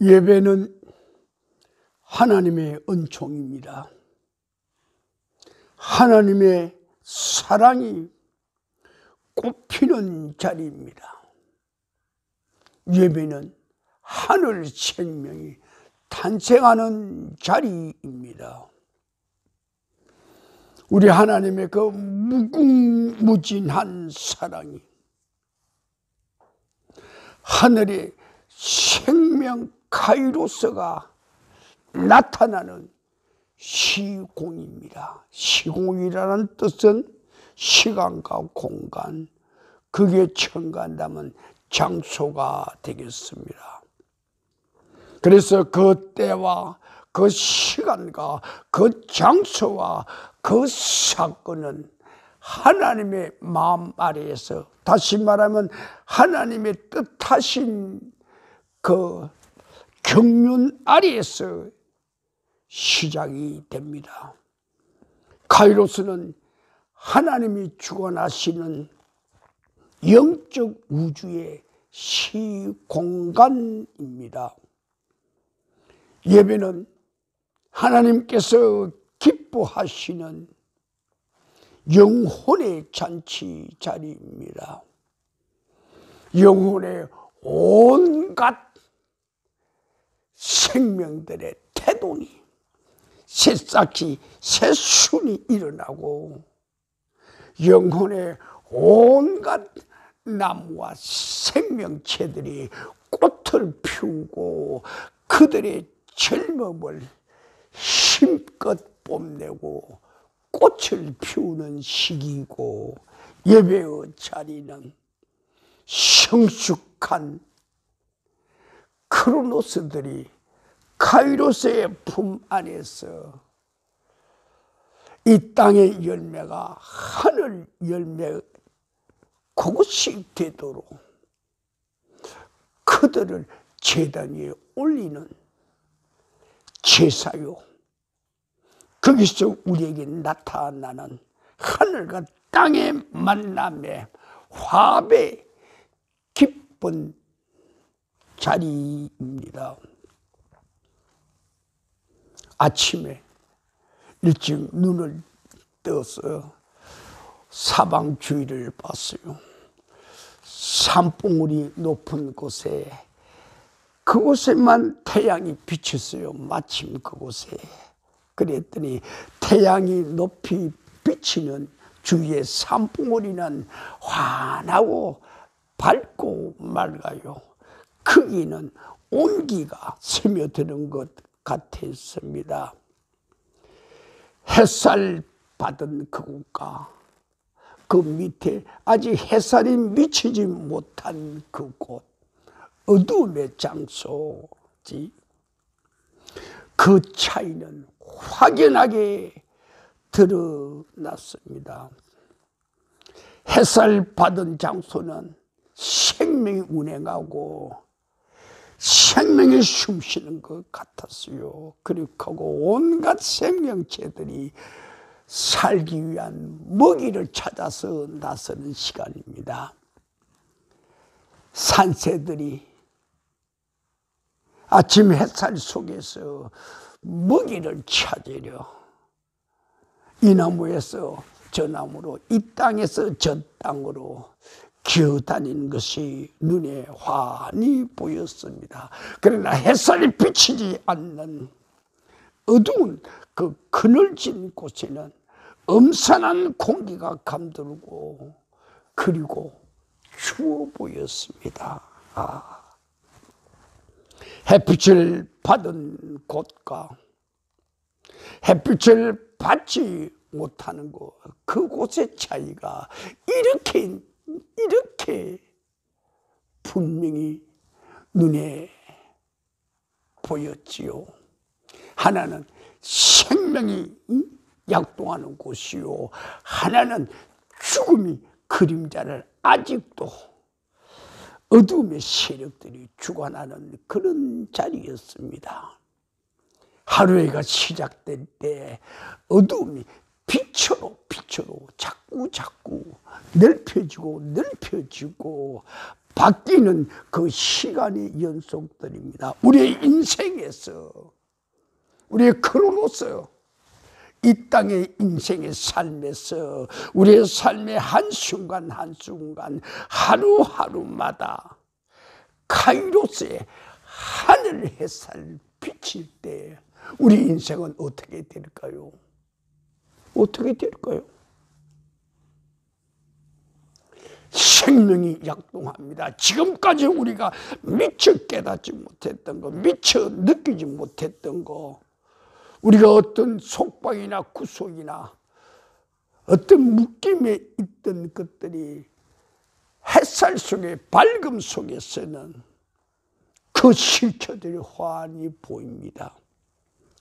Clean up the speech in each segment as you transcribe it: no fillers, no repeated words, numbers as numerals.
예배는 하나님의 은총입니다. 하나님의 사랑이 꽃피는 자리입니다. 예배는 하늘 생명이 탄생하는 자리입니다. 우리 하나님의 그 무궁무진한 사랑이 하늘의 생명 카이로스가 나타나는 시공입니다. 시공이라는 뜻은 시간과 공간, 그게 청간다면 장소가 되겠습니다. 그래서 그 때와 그 시간과 그 장소와 그 사건은 하나님의 마음 아래에서, 다시 말하면 하나님의 뜻하신 그 경륜 아래에서 시작이 됩니다. 카이로스는 하나님이 주관하시는 영적 우주의 시공간입니다. 예배는 하나님께서 기뻐하시는 영혼의 잔치 자리입니다. 영혼의 온갖 생명들의 태동이, 새싹이 새순이 일어나고 영혼의 온갖 나무와 생명체들이 꽃을 피우고 그들의 젊음을 힘껏 뽐내고 꽃을 피우는 시기이고, 예배의 자리는 성숙한 크로노스들이 카이로스의 품 안에서 이 땅의 열매가 하늘 열매 그것이 되도록 그들을 제단 위에 올리는 제사요, 거기서 우리에게 나타나는 하늘과 땅의 만남의 화합의 기쁜 자리입니다. 아침에 일찍 눈을 떠서 사방 주위를 봤어요. 산봉우리 높은 곳에, 그곳에만 태양이 비쳤어요. 마침 그곳에. 그랬더니 태양이 높이 비치는 주위의 산봉우리는 환하고 밝고 맑아요. 거기는 온기가 스며드는 것 같았습니다. 햇살 받은 그곳과 그 밑에 아직 햇살이 미치지 못한 그곳, 어두움의 장소지. 그 차이는 확연하게 드러났습니다. 햇살 받은 장소는 생명이 운행하고 생명이 숨쉬는 것 같았어요. 그리고 온갖 생명체들이 살기 위한 먹이를 찾아서 나서는 시간입니다. 산새들이 아침 햇살 속에서 먹이를 찾으려 이 나무에서 저 나무로, 이 땅에서 저 땅으로 기어다니는 것이 눈에 환히 보였습니다. 그러나 햇살이 비치지 않는 어두운 그 그늘진 곳에는 음산한 공기가 감돌고 그리고 추워 보였습니다. 햇빛을 받은 곳과 햇빛을 받지 못하는 곳, 그곳의 차이가 이렇게 분명히 눈에 보였지요. 하나는 생명이 약동하는 곳이요, 하나는 죽음이 그림자를 아직도 어둠의 세력들이 주관하는 그런 자리였습니다. 하루해가 시작될 때 어둠이 빛으로 자꾸 넓혀지고 바뀌는 그 시간의 연속들입니다. 우리의 인생에서, 우리의 크로노스, 이 땅의 인생의 삶에서 우리의 삶의 한순간 한순간 하루하루마다 카이로스의 하늘 햇살 비칠 때 우리 인생은 어떻게 될까요? 어떻게 될까요? 생명이 약동합니다. 지금까지 우리가 미처 깨닫지 못했던 거, 미처 느끼지 못했던 거, 우리가 어떤 속박이나 구속이나 어떤 묶임에 있던 것들이 햇살 속에 밝음 속에서는 그 실체들이 환히 보입니다.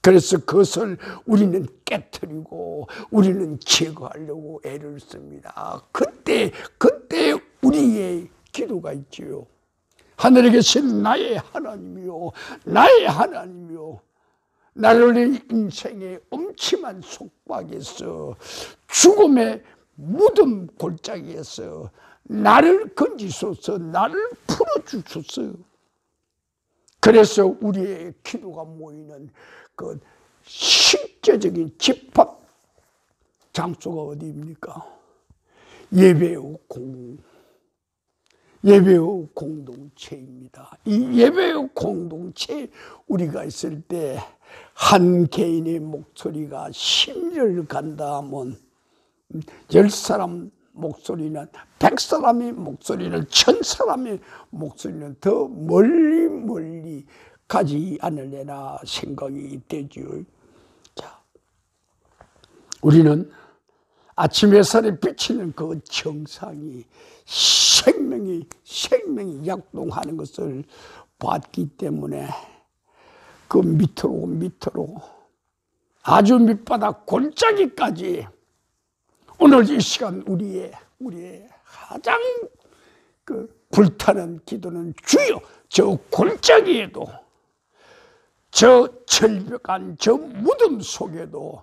그래서 그것을 우리는 깨트리고 우리는 제거하려고 애를 씁니다. 그때 우리의 기도가 있지요. 하늘에 계신 나의 하나님이요, 나의 하나님이요, 나를 인생의 엄침한 속박에서, 죽음의 무덤 골짜기에서 나를 건지소서, 나를 풀어주소서. 그래서 우리의 기도가 모이는 그 실제적인 집합 장소가 어디입니까? 예배의 공동체입니다. 이 예배의 공동체에 우리가 있을 때 한 개인의 목소리가 10년 간다 하면 10사람 목소리는, 100사람의 목소리는, 1000사람의 목소리는 더 멀리 가지 않으려나 생각이 되지요. 자, 우리는 아침 햇살에 비치는 그 정상이 생명이 약동하는 것을 봤기 때문에 그 밑으로 아주 밑바닥 골짜기까지 오늘 이 시간 우리의 가장 그 불타는 기도는, 주여 저 골짜기에도, 저 절벽한 저 무덤 속에도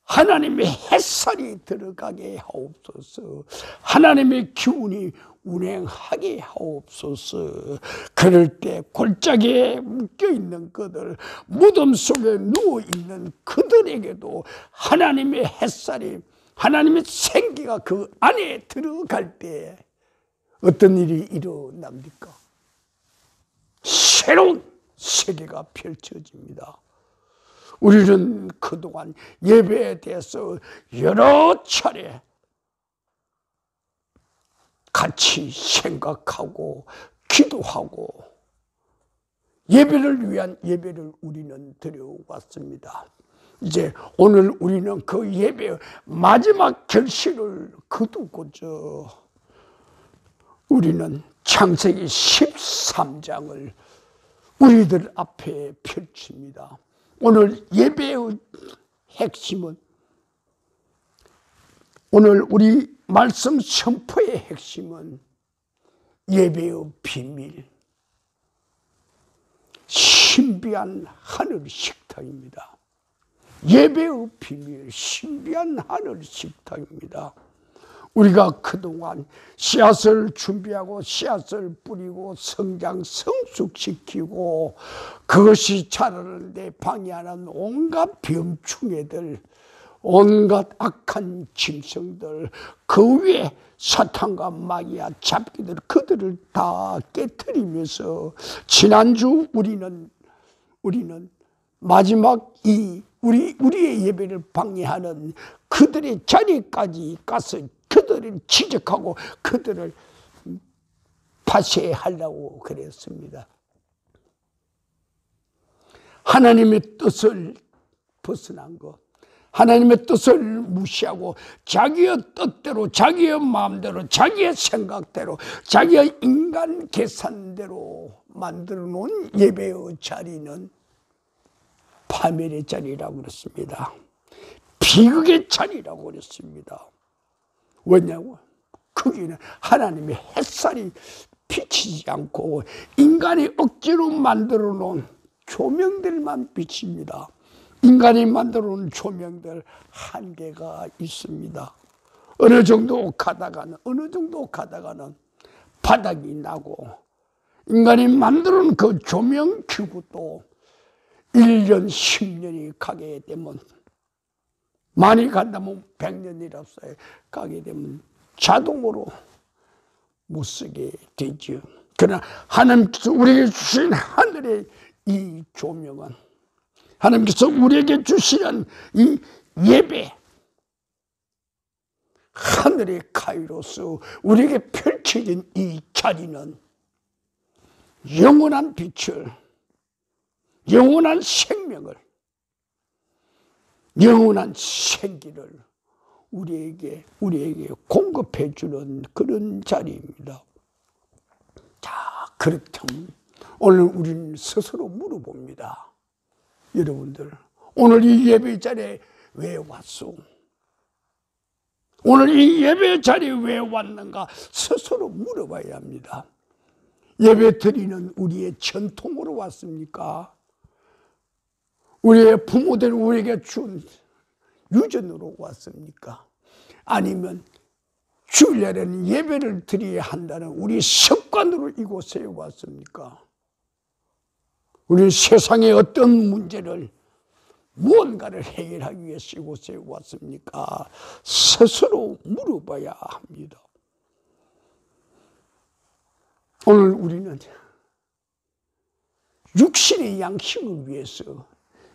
하나님의 햇살이 들어가게 하옵소서. 하나님의 기운이 운행하게 하옵소서. 그럴 때 골짜기에 묶여있는 그들, 무덤 속에 누워있는 그들에게도 하나님의 햇살이, 하나님의 생기가 그 안에 들어갈 때 어떤 일이 일어납니까? 새로운 세계가 펼쳐집니다. 우리는 그동안 예배에 대해서 여러 차례 같이 생각하고 기도하고 예배를 위한 예배를 우리는 드려왔습니다. 이제 오늘 우리는 그 예배의 마지막 결실을 거두고자 우리는 창세기 13장을 우리들 앞에 펼칩니다. 오늘 예배의 핵심은, 오늘 우리 말씀 선포의 핵심은 예배의 비밀, 신비한 하늘 식탁입니다. 예배의 비밀, 신비한 하늘 식탁입니다. 우리가 그동안 씨앗을 준비하고 씨앗을 뿌리고 성장 성숙시키고 그것이 자라는데 방해하는 온갖 병충해들, 온갖 악한 짐승들, 그 위에 사탄과 마귀와 잡기들, 그들을 다 깨트리면서 지난주 우리는 마지막 이 우리의 예배를 방해하는 그들의 자리까지 가서 그들을 지적하고 그들을 파쇄하려고 그랬습니다. 하나님의 뜻을 벗어난 것, 하나님의 뜻을 무시하고 자기의 뜻대로, 자기의 마음대로, 자기의 생각대로, 자기의 인간 계산대로 만들어 놓은 예배의 자리는 파멸의 자리라고 그랬습니다. 비극의 자리라고 그랬습니다. 왜냐고? 거기는 하나님의 햇살이 비치지 않고 인간이 억지로 만들어 놓은 조명들만 비칩니다. 인간이 만들어 놓은 조명들 한계가 있습니다. 어느 정도 가다가는 바닥이 나고 인간이 만들어 놓은 그 조명기구도 1년 10년이 가게 되면, 많이 간다면 100년이라서 가게 되면 자동으로 못 쓰게 되죠. 그러나 하나님께서 우리에게 주신 하늘의 이 조명은, 하나님께서 우리에게 주시는 이 예배, 하늘의 가위로서 우리에게 펼쳐진 이 자리는 영원한 빛을, 영원한 생명을, 영원한 생기를 우리에게 공급해 주는 그런 자리입니다. 자, 그렇다면 오늘 우리는 스스로 물어봅니다. 여러분들, 오늘 이 예배 자리에 왜 왔소? 오늘 이 예배 자리에 왜 왔는가 스스로 물어봐야 합니다. 예배 드리는 우리의 전통으로 왔습니까? 우리의 부모들 우리에게 준 유전으로 왔습니까? 아니면 주일날에는 예배를 드려야 한다는 우리 습관으로 이곳에 왔습니까? 우리는 세상의 어떤 문제를 무언가를 해결하기 위해서 이곳에 왔습니까? 스스로 물어봐야 합니다. 오늘 우리는 육신의 양식을 위해서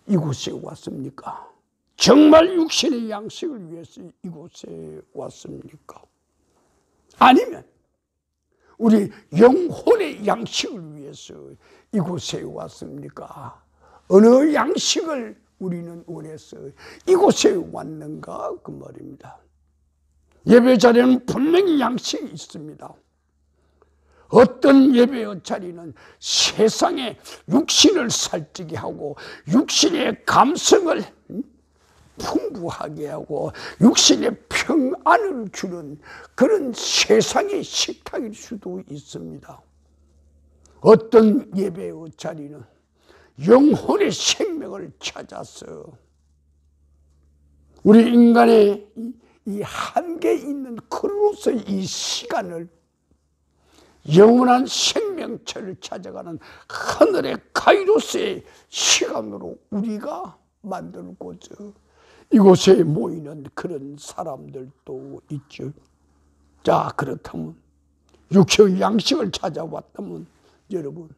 이곳에 왔습니까? 정말 육신의 양식을 위해서 이곳에 왔습니까? 아니면 우리 영혼의 양식을 위해서 이곳에 왔습니까? 어느 양식을 우리는 원해서 이곳에 왔는가 그 말입니다. 예배 자리에는 분명히 양식이 있습니다. 어떤 예배의 자리는 세상의 육신을 살찌게 하고 육신의 감성을 풍부하게 하고 육신의 평안을 주는 그런 세상의 식탁일 수도 있습니다. 어떤 예배의 자리는 영혼의 생명을 찾아서 우리 인간의 이 한계에 있는 크로노스의 이 시간을 영원한 생명체를 찾아가는 하늘의 카이로스의 시간으로 우리가 만들고자 이곳에 모이는 그런 사람들도 있죠. 자, 그렇다면 육체의 양식을 찾아왔다면 여러분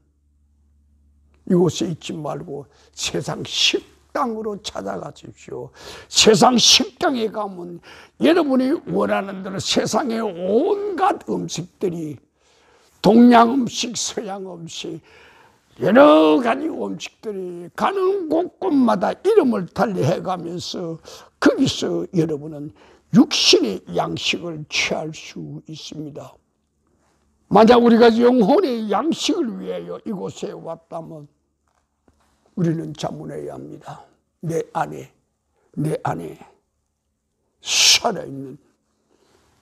이곳에 있지 말고 세상 식당으로 찾아가십시오. 세상 식당에 가면 여러분이 원하는 대로 세상의 온갖 음식들이 동양 음식, 서양 음식, 여러 가지 음식들이 가는 곳곳마다 이름을 달리해가면서 거기서 여러분은 육신의 양식을 취할 수 있습니다. 만약 우리가 영혼의 양식을 위하여 이곳에 왔다면 우리는 자문해야 합니다. 내 안에 살아있는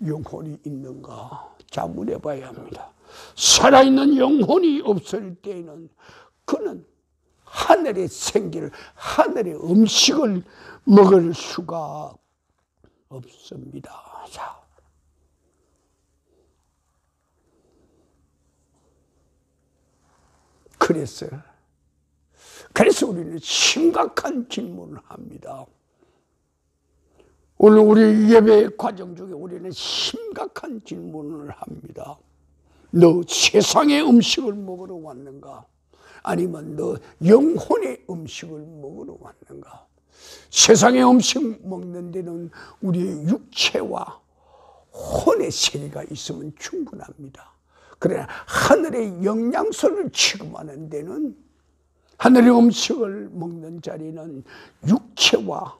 영혼이 있는가 자문해 봐야 합니다. 살아있는 영혼이 없을 때에는 그는 하늘의 생기를, 하늘의 음식을 먹을 수가 없습니다. 자, 그래서 우리는 심각한 질문을 합니다. 오늘 우리 예배 과정 중에 우리는 심각한 질문을 합니다. 너 세상의 음식을 먹으러 왔는가? 아니면 너 영혼의 음식을 먹으러 왔는가? 세상의 음식 먹는 데는 우리의 육체와 혼의 세계가 있으면 충분합니다. 그러나 하늘의 영양소를 취급하는 데는, 하늘의 음식을 먹는 자리는 육체와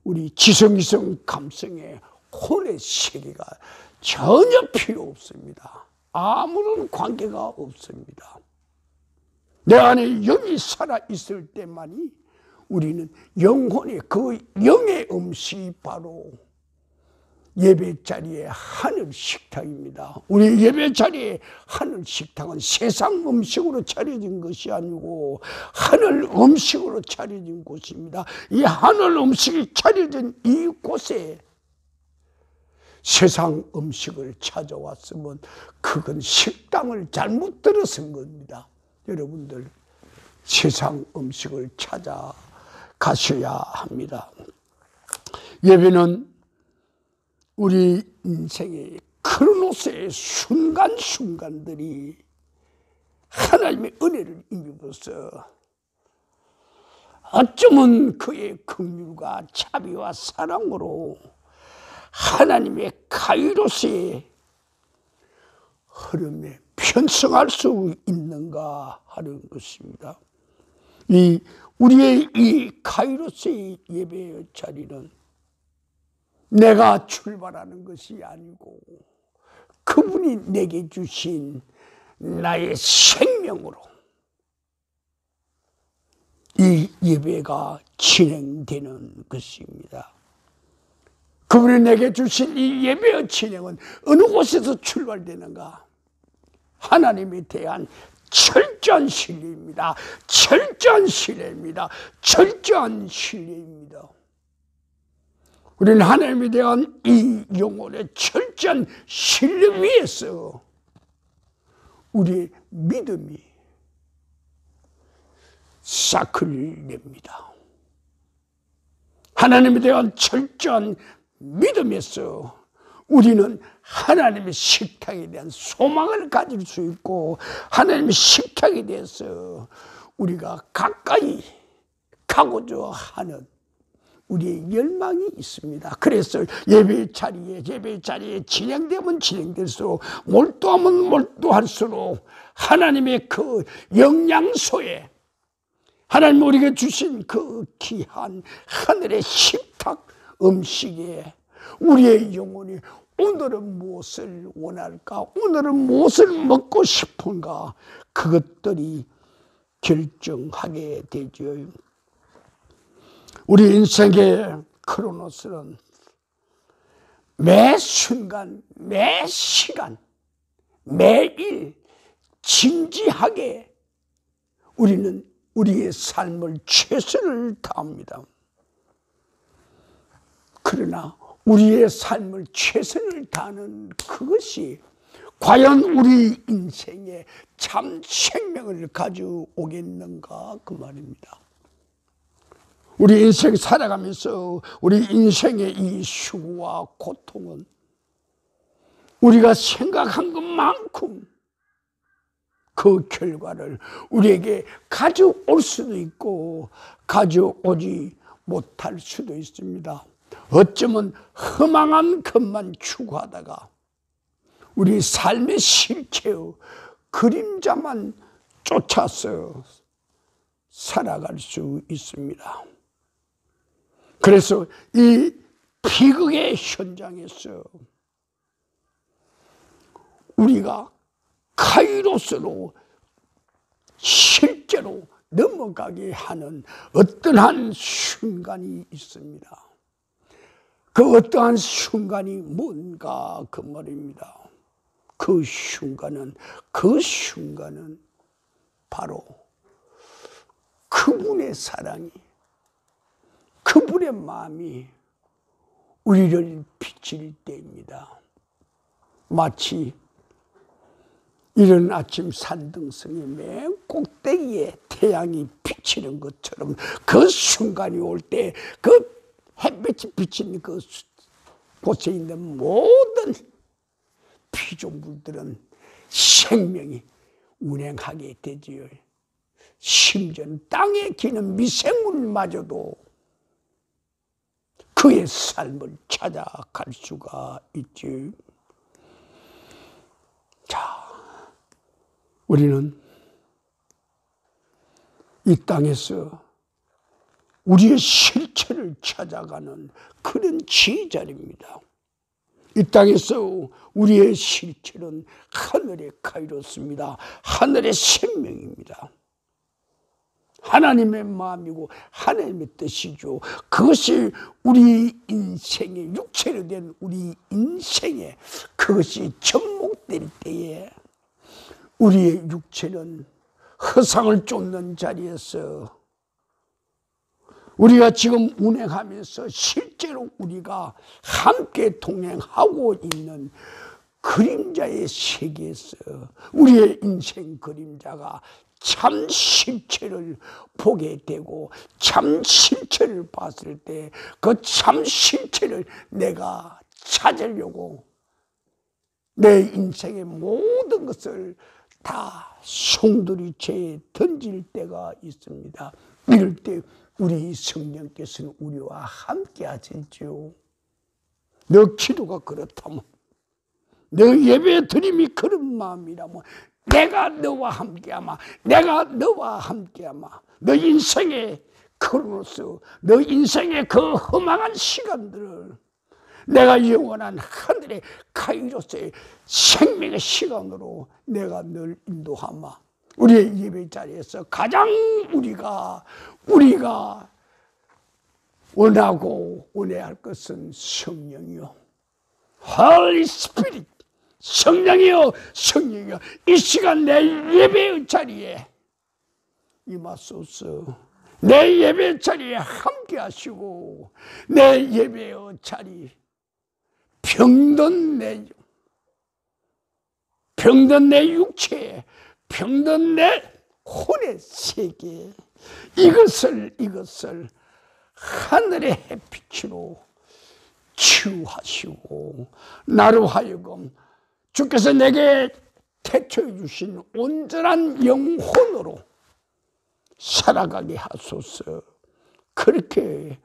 우리 지성이성 감성의 혼의 세계가 전혀 필요 없습니다. 아무런 관계가 없습니다. 내 안에 영이 살아있을 때만이 우리는 영혼의 그 영의 음식이 바로 예배 자리의 하늘 식탁입니다. 우리 예배 자리의 하늘 식탁은 세상 음식으로 차려진 것이 아니고 하늘 음식으로 차려진 곳입니다. 이 하늘 음식이 차려진 이곳에 세상 음식을 찾아왔으면 그건 식당을 잘못 들어선 겁니다. 여러분들 세상 음식을 찾아가셔야 합니다. 예배는 우리 인생의 크로노스의 순간순간들이 하나님의 은혜를 입어서 어쩌면 그의 긍휼과 자비와 사랑으로 하나님의 카이로스의 흐름에 편승할 수 있는가 하는 것입니다. 우리의 이 카이로스의 예배의 자리는 내가 출발하는 것이 아니고 그분이 내게 주신 나의 생명으로 이 예배가 진행되는 것입니다. 그분이 내게 주신 이 예배의 진행은 어느 곳에서 출발되는가? 하나님에 대한 철저한 신뢰입니다. 철저한 신뢰입니다. 철저한 신뢰입니다. 우리는 하나님에 대한 이 영혼의 철저한 신뢰 위에서 우리의 믿음이 싹을 냅니다. 하나님에 대한 철저한 믿음에서 우리는 하나님의 식탁에 대한 소망을 가질 수 있고 하나님의 식탁에 대해서 우리가 가까이 가고자 하는 우리의 열망이 있습니다. 그래서 예배 자리에 진행되면 진행될수록 몰두하면 몰두할수록 하나님의 그 영양소에 하나님 우리에게 주신 그 귀한 하늘의 식탁 음식에 우리의 영혼이 오늘은 무엇을 원할까? 오늘은 무엇을 먹고 싶은가? 그것들이 결정하게 되죠. 우리 인생의 크로노스는 매 순간, 매 시간, 매일 진지하게 우리는 우리의 삶을 최선을 다합니다. 그러나 우리의 삶을 최선을 다하는 그것이 과연 우리 인생에 참 생명을 가져오겠는가 그 말입니다. 우리 인생 살아가면서 우리 인생의 이 수고와 고통은 우리가 생각한 것만큼 그 결과를 우리에게 가져올 수도 있고 가져오지 못할 수도 있습니다. 어쩌면 허망한 것만 추구하다가 우리 삶의 실체의 그림자만 쫓아서 살아갈 수 있습니다. 그래서 이 비극의 현장에서 우리가 카이로스로 실제로 넘어가게 하는 어떠한 순간이 있습니다. 그 어떠한 순간이 뭔가 그 말입니다. 그 순간은 바로 그분의 사랑이, 그분의 마음이 우리를 비칠 때입니다. 마치 이른 아침 산등성의 맨 꼭대기에 태양이 비치는 것처럼 그 순간이 올 때 그 햇빛이 비치는 그 곳에 있는 모든 피조물들은 생명이 운행하게 되지요. 심지어 땅에 기는 미생물마저도 그의 삶을 찾아갈 수가 있지. 자, 우리는 이 땅에서 우리의 실체를 찾아가는 그런 지휘자입니다. 이 땅에서 우리의 실체는 하늘의 카이로스입니다. 하늘의 생명입니다. 하나님의 마음이고 하나님의 뜻이죠. 그것이 우리 인생의 육체로 된 우리 인생에 그것이 접목될 때에 우리의 육체는 허상을 쫓는 자리에서 우리가 지금 운행하면서 실제로 우리가 함께 동행하고 있는 그림자의 세계에서 우리의 인생 그림자가 참 실체를 보게 되고 참 실체를 봤을 때 그 참 실체를 내가 찾으려고 내 인생의 모든 것을 다 송두리째에 던질 때가 있습니다. 이럴 때 우리 성령께서는 우리와 함께 하시지요. 너 기도가 그렇다면, 너 예배 드림이 그런 마음이라면 내가 너와 함께하마, 내가 너와 함께하마. 너 인생의 크로노스, 너 인생의 그 허망한 시간들을 내가 영원한 하늘의 카이로스의 생명의 시간으로 내가 널 인도하마. 우리의 예배 자리에서 가장 우리가 원하고 원해할 것은 성령이요, Holy Spirit, 성령이요, 성령이요. 이 시간 내 예배의 자리에 임하소서. 내 예배 자리에 함께 하시고 내 예배의 자리, 병든 내 육체, 병든 내 혼의 세계, 이것을 하늘의 햇빛으로 치유하시고 나로 하여금 주께서 내게 태초해 주신 온전한 영혼으로 살아가게 하소서. 그렇게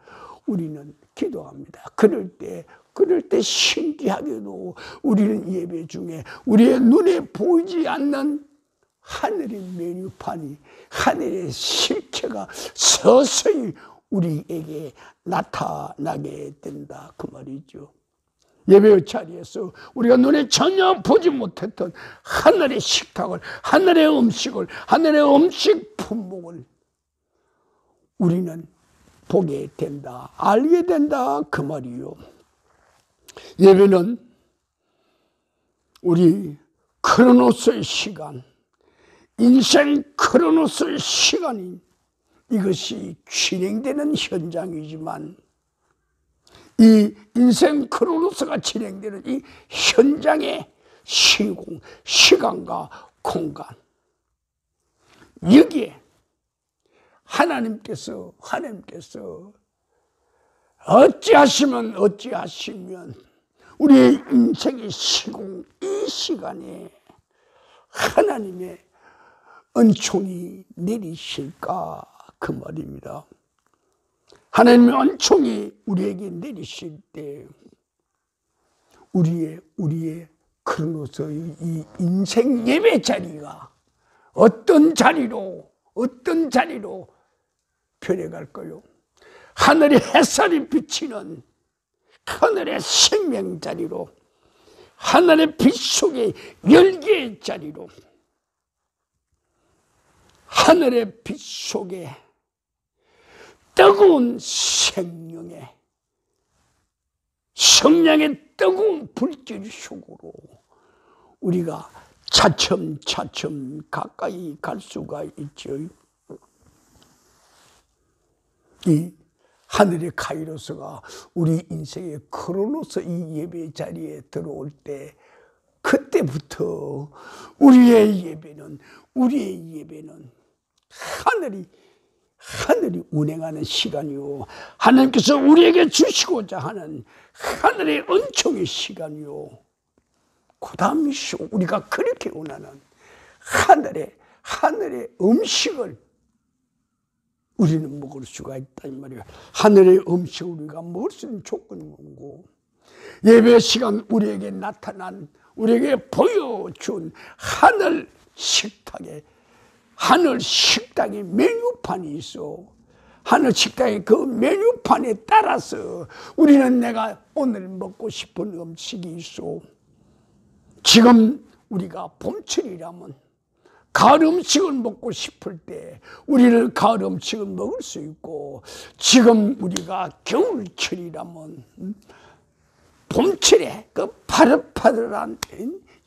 우리는 기도합니다. 그럴 때 신기하게도 우리는 예배 중에 우리의 눈에 보이지 않는 하늘의 메뉴판이, 하늘의 실체가 서서히 우리에게 나타나게 된다, 그 말이죠. 예배의 자리에서 우리가 눈에 전혀 보지 못했던 하늘의 식탁을, 하늘의 음식을, 하늘의 음식 품목을 우리는 보게 된다, 알게 된다, 그 말이요. 예배는 우리 크로노스의 시간, 인생 크로노스의 시간이 이것이 진행되는 현장이지만, 이 인생 크로노스가 진행되는 이 현장의 시간과 공간, 여기에 하나님께서 어찌하시면 우리의 인생의 시공, 이 시간에 하나님의 은총이 내리실까, 그 말입니다. 하나님의 은총이 우리에게 내리실 때 우리의 크로노스의 이 인생 예배 자리가 어떤 자리로 변해갈까요? 하늘의 햇살이 비치는 하늘의 생명 자리로, 하늘의 빛 속의 열기의 자리로, 하늘의 빛 속에 뜨거운 생명의 성령의 뜨거운 불길 속으로 우리가 차츰 가까이 갈 수가 있죠. 이 하늘의 카이로스가 우리 인생의 크로노스 이 예배 자리에 들어올 때, 그때부터 우리의 예배는 하늘이 운행하는 시간이요, 하나님께서 우리에게 주시고자 하는 하늘의 은총의 시간이요, 그 다음이 우리가 그렇게 원하는 하늘의 음식을 우리는 먹을 수가 있다, 이 말이에요. 하늘의 음식을 우리가 먹을 수 있는 조건이 뭔고, 예배 시간 우리에게 나타난, 우리에게 보여준 하늘 식탁에 메뉴판이 있어. 하늘 식탁의 그 메뉴판에 따라서 우리는 내가 오늘 먹고 싶은 음식이 있어. 지금 우리가 봄철이라면 가을 음식을 먹고 싶을 때 우리는 가을 음식을 먹을 수 있고, 지금 우리가 겨울철이라면 봄철에 그 파릇파릇한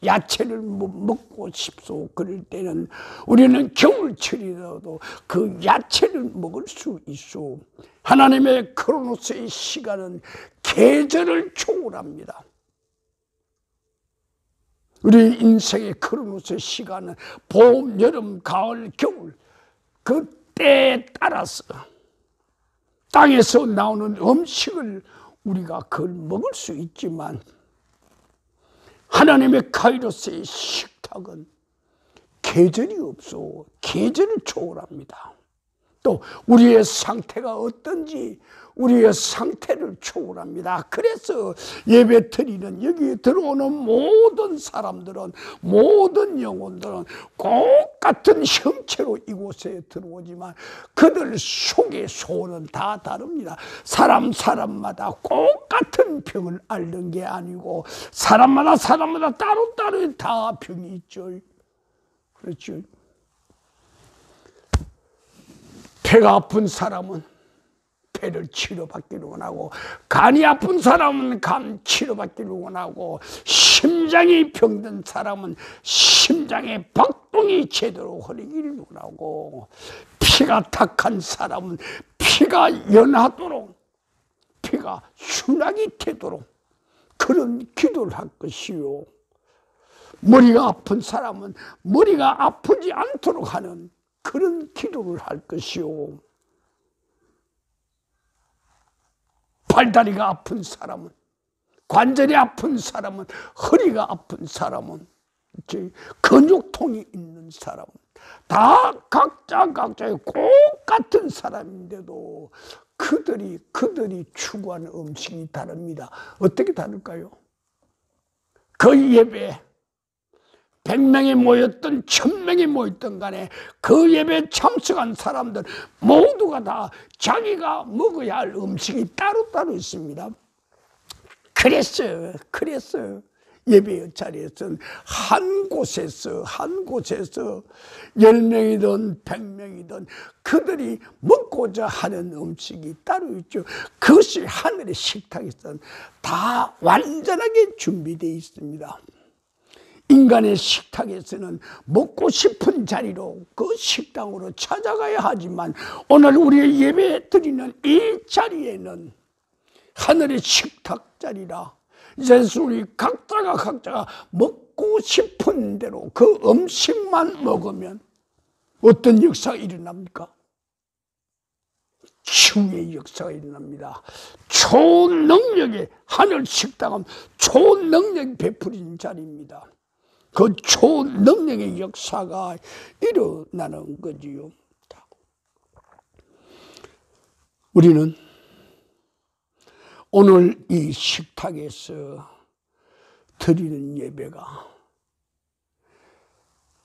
야채를 먹고 싶소. 그럴 때는 우리는 겨울철이라도 그 야채를 먹을 수 있소. 하나님의 크로노스의 시간은 계절을 초월합니다. 우리 인생의 크로노스의 시간은 봄, 여름, 가을, 겨울 그 때에 따라서 땅에서 나오는 음식을 우리가 그걸 먹을 수 있지만 하나님의 카이로스의 식탁은 계절이 없어. 계절을 초월합니다. 또 우리의 상태가 어떤지 우리의 상태를 초월합니다. 그래서 예배 드리는 여기 들어오는 모든 사람들은, 모든 영혼들은 똑같은 형체로 이곳에 들어오지만 그들 속의 소원은 다 다릅니다. 사람마다 똑같은 병을 앓는 게 아니고 사람마다 따로따로 다 병이 있죠. 그렇죠. 배가 아픈 사람은 배를 치료받기를 원하고, 간이 아픈 사람은 간 치료받기를 원하고, 심장이 병든 사람은 심장의 박동이 제대로 흐르기를 원하고, 피가 탁한 사람은 피가 연하도록, 피가 순하게 되도록 그런 기도를 할 것이요. 머리가 아픈 사람은 머리가 아프지 않도록 하는 그런 기도를 할 것이요. 발다리가 아픈 사람은, 관절이 아픈 사람은, 허리가 아픈 사람은, 근육통이 있는 사람은 다 각자의 똑같은 사람인데도 그들이 추구하는 음식이 다릅니다. 어떻게 다를까요? 그 예배에 100명이 모였던 1000명이 모였던 간에 그 예배에 참석한 사람들 모두가 다 자기가 먹어야 할 음식이 따로따로 있습니다. 그래서 예배 자리에서는 한 곳에서 10명이든 100명이든 그들이 먹고자 하는 음식이 따로 있죠. 그것이 하늘의 식탁에서는 다 완전하게 준비되어 있습니다. 인간의 식탁에서는 먹고 싶은 자리로 그 식당으로 찾아가야 하지만 오늘 우리 예배 드리는 이 자리에는 하늘의 식탁 자리라. 이제 우리 각자가 먹고 싶은 대로 그 음식만 먹으면 어떤 역사가 일어납니까? 치유의 역사가 일어납니다. 초능력의 하늘 식당은 초능력이 베풀인 자리입니다. 그 초능력의 역사가 일어나는 거지요. 우리는 오늘 이 식탁에서 드리는 예배가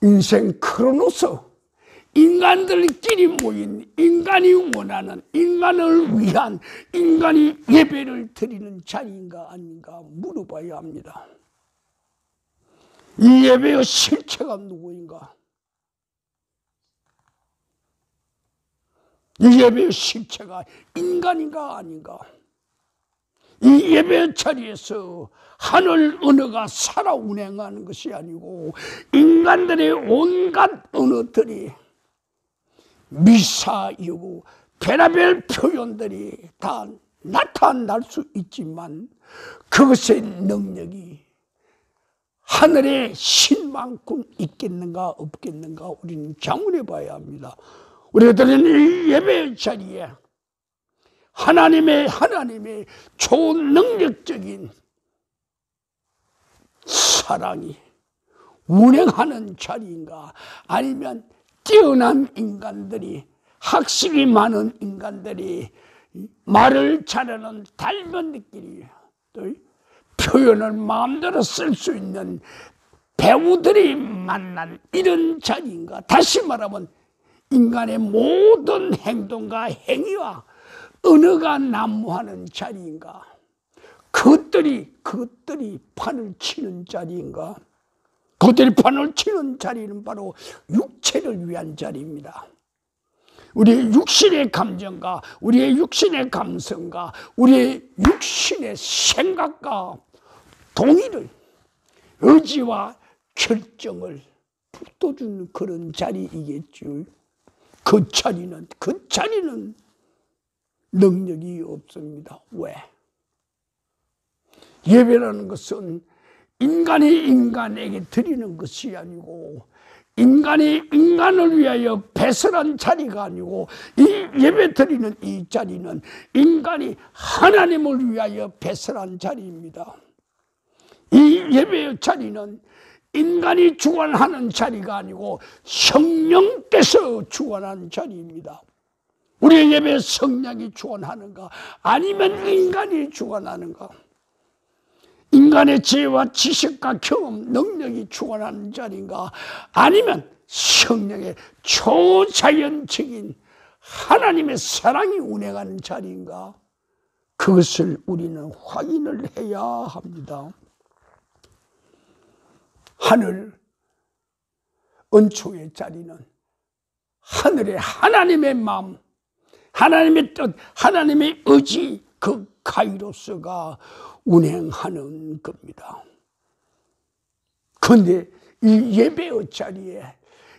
인생 크로노스, 인간들끼리 모인, 인간이 원하는, 인간을 위한, 인간이 예배를 드리는 자리인가 아닌가 물어봐야 합니다. 이 예배의 실체가 누구인가? 이 예배의 실체가 인간인가 아닌가? 이 예배 자리에서 하늘 언어가 살아 운행하는 것이 아니고 인간들의 온갖 언어들이 미사이고 별의별 표현들이 다 나타날 수 있지만 그것의 능력이 하늘의 신만큼 있겠는가 없겠는가 우리는 자문해 봐야 합니다. 우리가 드리는 이 예배 자리에 하나님의 초능력적인 사랑이 운행하는 자리인가, 아니면 뛰어난 인간들이, 학식이 많은 인간들이, 말을 잘하는 닮은이끼리 또 표현을 마음대로 쓸 수 있는 배우들이 만난 이런 자리인가? 다시 말하면 인간의 모든 행동과 행위와 언어가 난무하는 자리인가? 그것들이 판을 치는 자리인가? 그것들이 판을 치는 자리는 바로 육체를 위한 자리입니다. 우리의 육신의 감정과 우리의 육신의 감성과 우리의 육신의 생각과 동의를, 의지와 결정을 붙어주는 그런 자리이겠죠. 그 자리는 능력이 없습니다. 왜? 예배라는 것은 인간이 인간에게 드리는 것이 아니고, 인간이 인간을 위하여 배설한 자리가 아니고, 이 예배 드리는 이 자리는 인간이 하나님을 위하여 배설한 자리입니다. 이 예배의 자리는 인간이 주관하는 자리가 아니고 성령께서 주관하는 자리입니다. 우리의 예배에 성령이 주관하는가, 아니면 인간이 주관하는가? 인간의 지혜와 지식과 경험, 능력이 주관하는 자리인가, 아니면 성령의 초자연적인 하나님의 사랑이 운행하는 자리인가? 그것을 우리는 확인을 해야 합니다. 하늘 은총의 자리는 하늘의 하나님의 마음, 하나님의 뜻, 하나님의 의지, 그 카이로스가 운행하는 겁니다. 그런데 이 예배의 자리에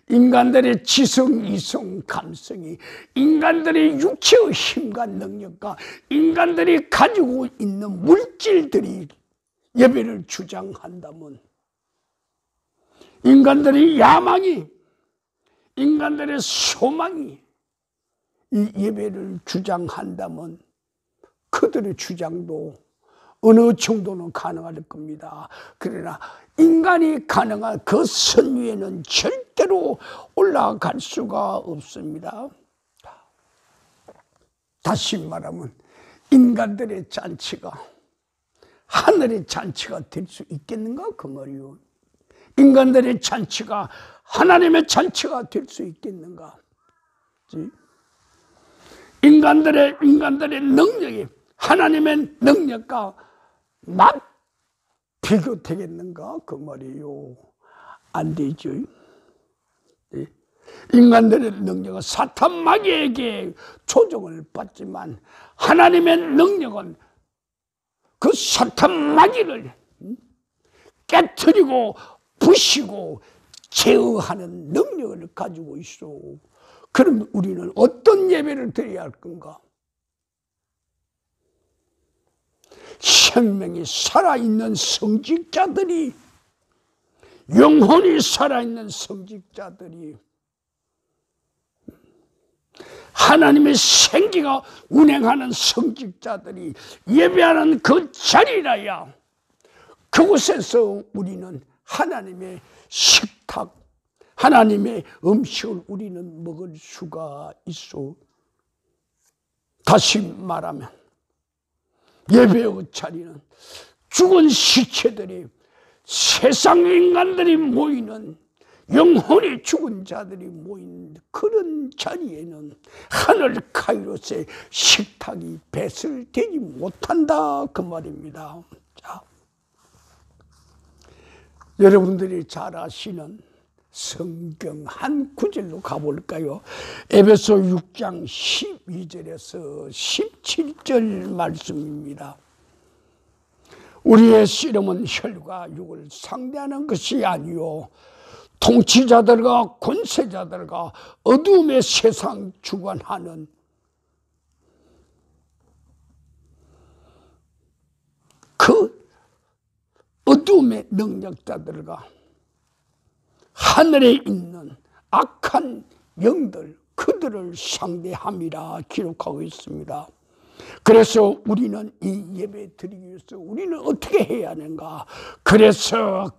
인간들의 지성, 이성, 감성이, 인간들의 육체의 힘과 능력과 인간들이 가지고 있는 물질들이 예배를 주장한다면, 인간들의 야망이, 인간들의 소망이 이 예배를 주장한다면 그들의 주장도 어느 정도는 가능할 겁니다. 그러나 인간이 가능한 그 선 위에는 절대로 올라갈 수가 없습니다. 다시 말하면 인간들의 잔치가 하늘의 잔치가 될 수 있겠는가 그 말이요. 인간들의 잔치가 하나님의 잔치가 될 수 있겠는가? 인간들의 능력이 하나님의 능력과 맞 비교되겠는가 그 말이요. 안 되죠. 인간들의 능력은 사탄 마귀에게 조종을 받지만, 하나님의 능력은 그 사탄 마귀를 깨트리고 부시고 제어하는 능력을 가지고 있어. 그럼 우리는 어떤 예배를 드려야 할 건가? 생명이 살아있는 성직자들이, 영혼이 살아있는 성직자들이, 하나님의 생기가 운행하는 성직자들이 예배하는 그 자리라야 그곳에서 우리는 하나님의 식탁, 하나님의 음식을 우리는 먹을 수가 있어. 다시 말하면 예배의 자리는 죽은 시체들이, 세상 인간들이 모이는, 영혼이 죽은 자들이 모인 그런 자리에는 하늘 카이로스의 식탁이 배설되지 못한다 그 말입니다. 자, 여러분들이 잘 아시는 성경 한 구절로 가볼까요? 에베소 6장 12절에서 17절 말씀입니다. 우리의 씨름은 혈과 육을 상대하는 것이 아니요 통치자들과 권세자들과 어두움의 세상 주관하는 그 어두움의 능력자들과 하늘에 있는 악한 영들, 그들을 상대함이라 기록하고 있습니다. 그래서 우리는 이 예배 드리기 위해서 우리는 어떻게 해야 하는가? 그래서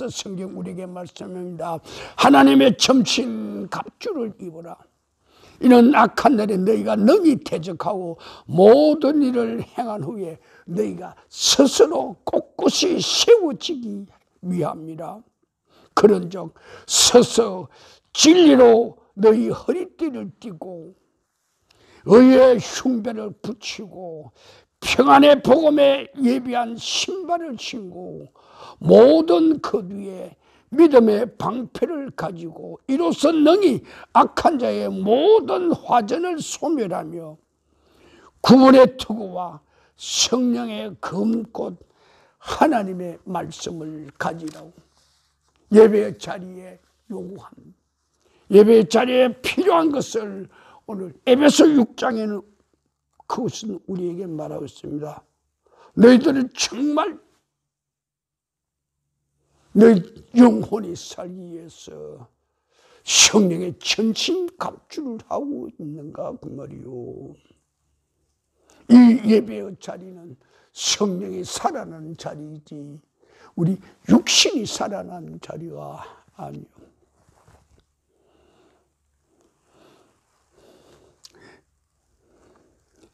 성경 우리에게 말씀합니다. 하나님의 점신 갑주를 입어라. 이는 악한 날에 너희가 능히 대적하고 모든 일을 행한 후에 너희가 스스로 꼿꼿이 세워지기 위함이라. 그런즉 서서 진리로 너희 허리띠를 띠고 의의 흉배를 붙이고 평안의 복음에 예비한 신발을 신고 모든 것 위에 믿음의 방패를 가지고 이로써 능히 악한 자의 모든 화전을 소멸하며 구원의 투구와 성령의 검꽃 하나님의 말씀을 가지라고 예배의 자리에 요구합니다. 예배의 자리에 필요한 것을 오늘 에베소 6장에는 그것은 우리에게 말하고 있습니다. 너희들은 정말 너희 영혼이 살기 위해서 성령의 전신 갑주를 하고 있는가 그 말이요. 이 예배의 자리는 성령이 살아나는 자리이지 우리 육신이 살아나는 자리가 아니요.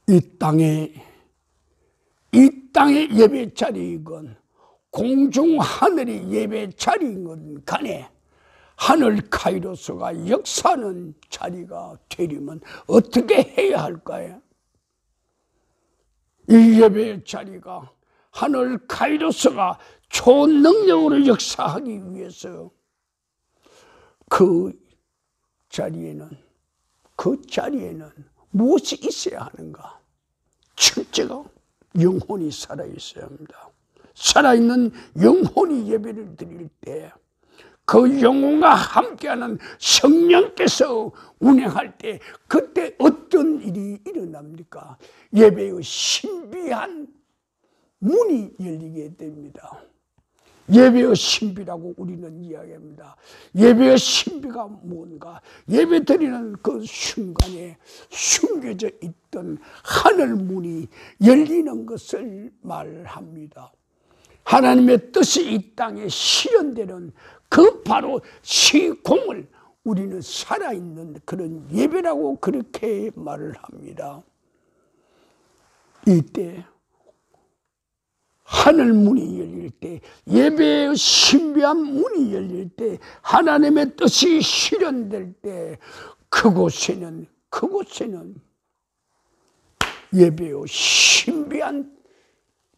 이 땅의 예배 자리이건 공중 하늘의 예배 자리이건 간에 하늘 카이로스가 역사하는 자리가 되려면 어떻게 해야 할까요? 이 예배의 자리가 하늘 카이로스가 초능력으로 역사하기 위해서 그 자리에는 무엇이 있어야 하는가? 첫째가 영혼이 살아있어야 합니다. 살아있는 영혼이 예배를 드릴 때 그 영혼과 함께하는 성령께서 운행할 때 그때 어떤 일이 일어납니까? 예배의 신비한 문이 열리게 됩니다. 예배의 신비라고 우리는 이야기합니다. 예배의 신비가 뭔가? 예배 드리는 그 순간에 숨겨져 있던 하늘 문이 열리는 것을 말합니다. 하나님의 뜻이 이 땅에 실현되는 그 바로 시공을 우리는 살아있는 그런 예배라고 그렇게 말을 합니다. 이때 하늘 문이 열릴 때, 예배의 신비한 문이 열릴 때, 하나님의 뜻이 실현될 때 그곳에는 예배의 신비한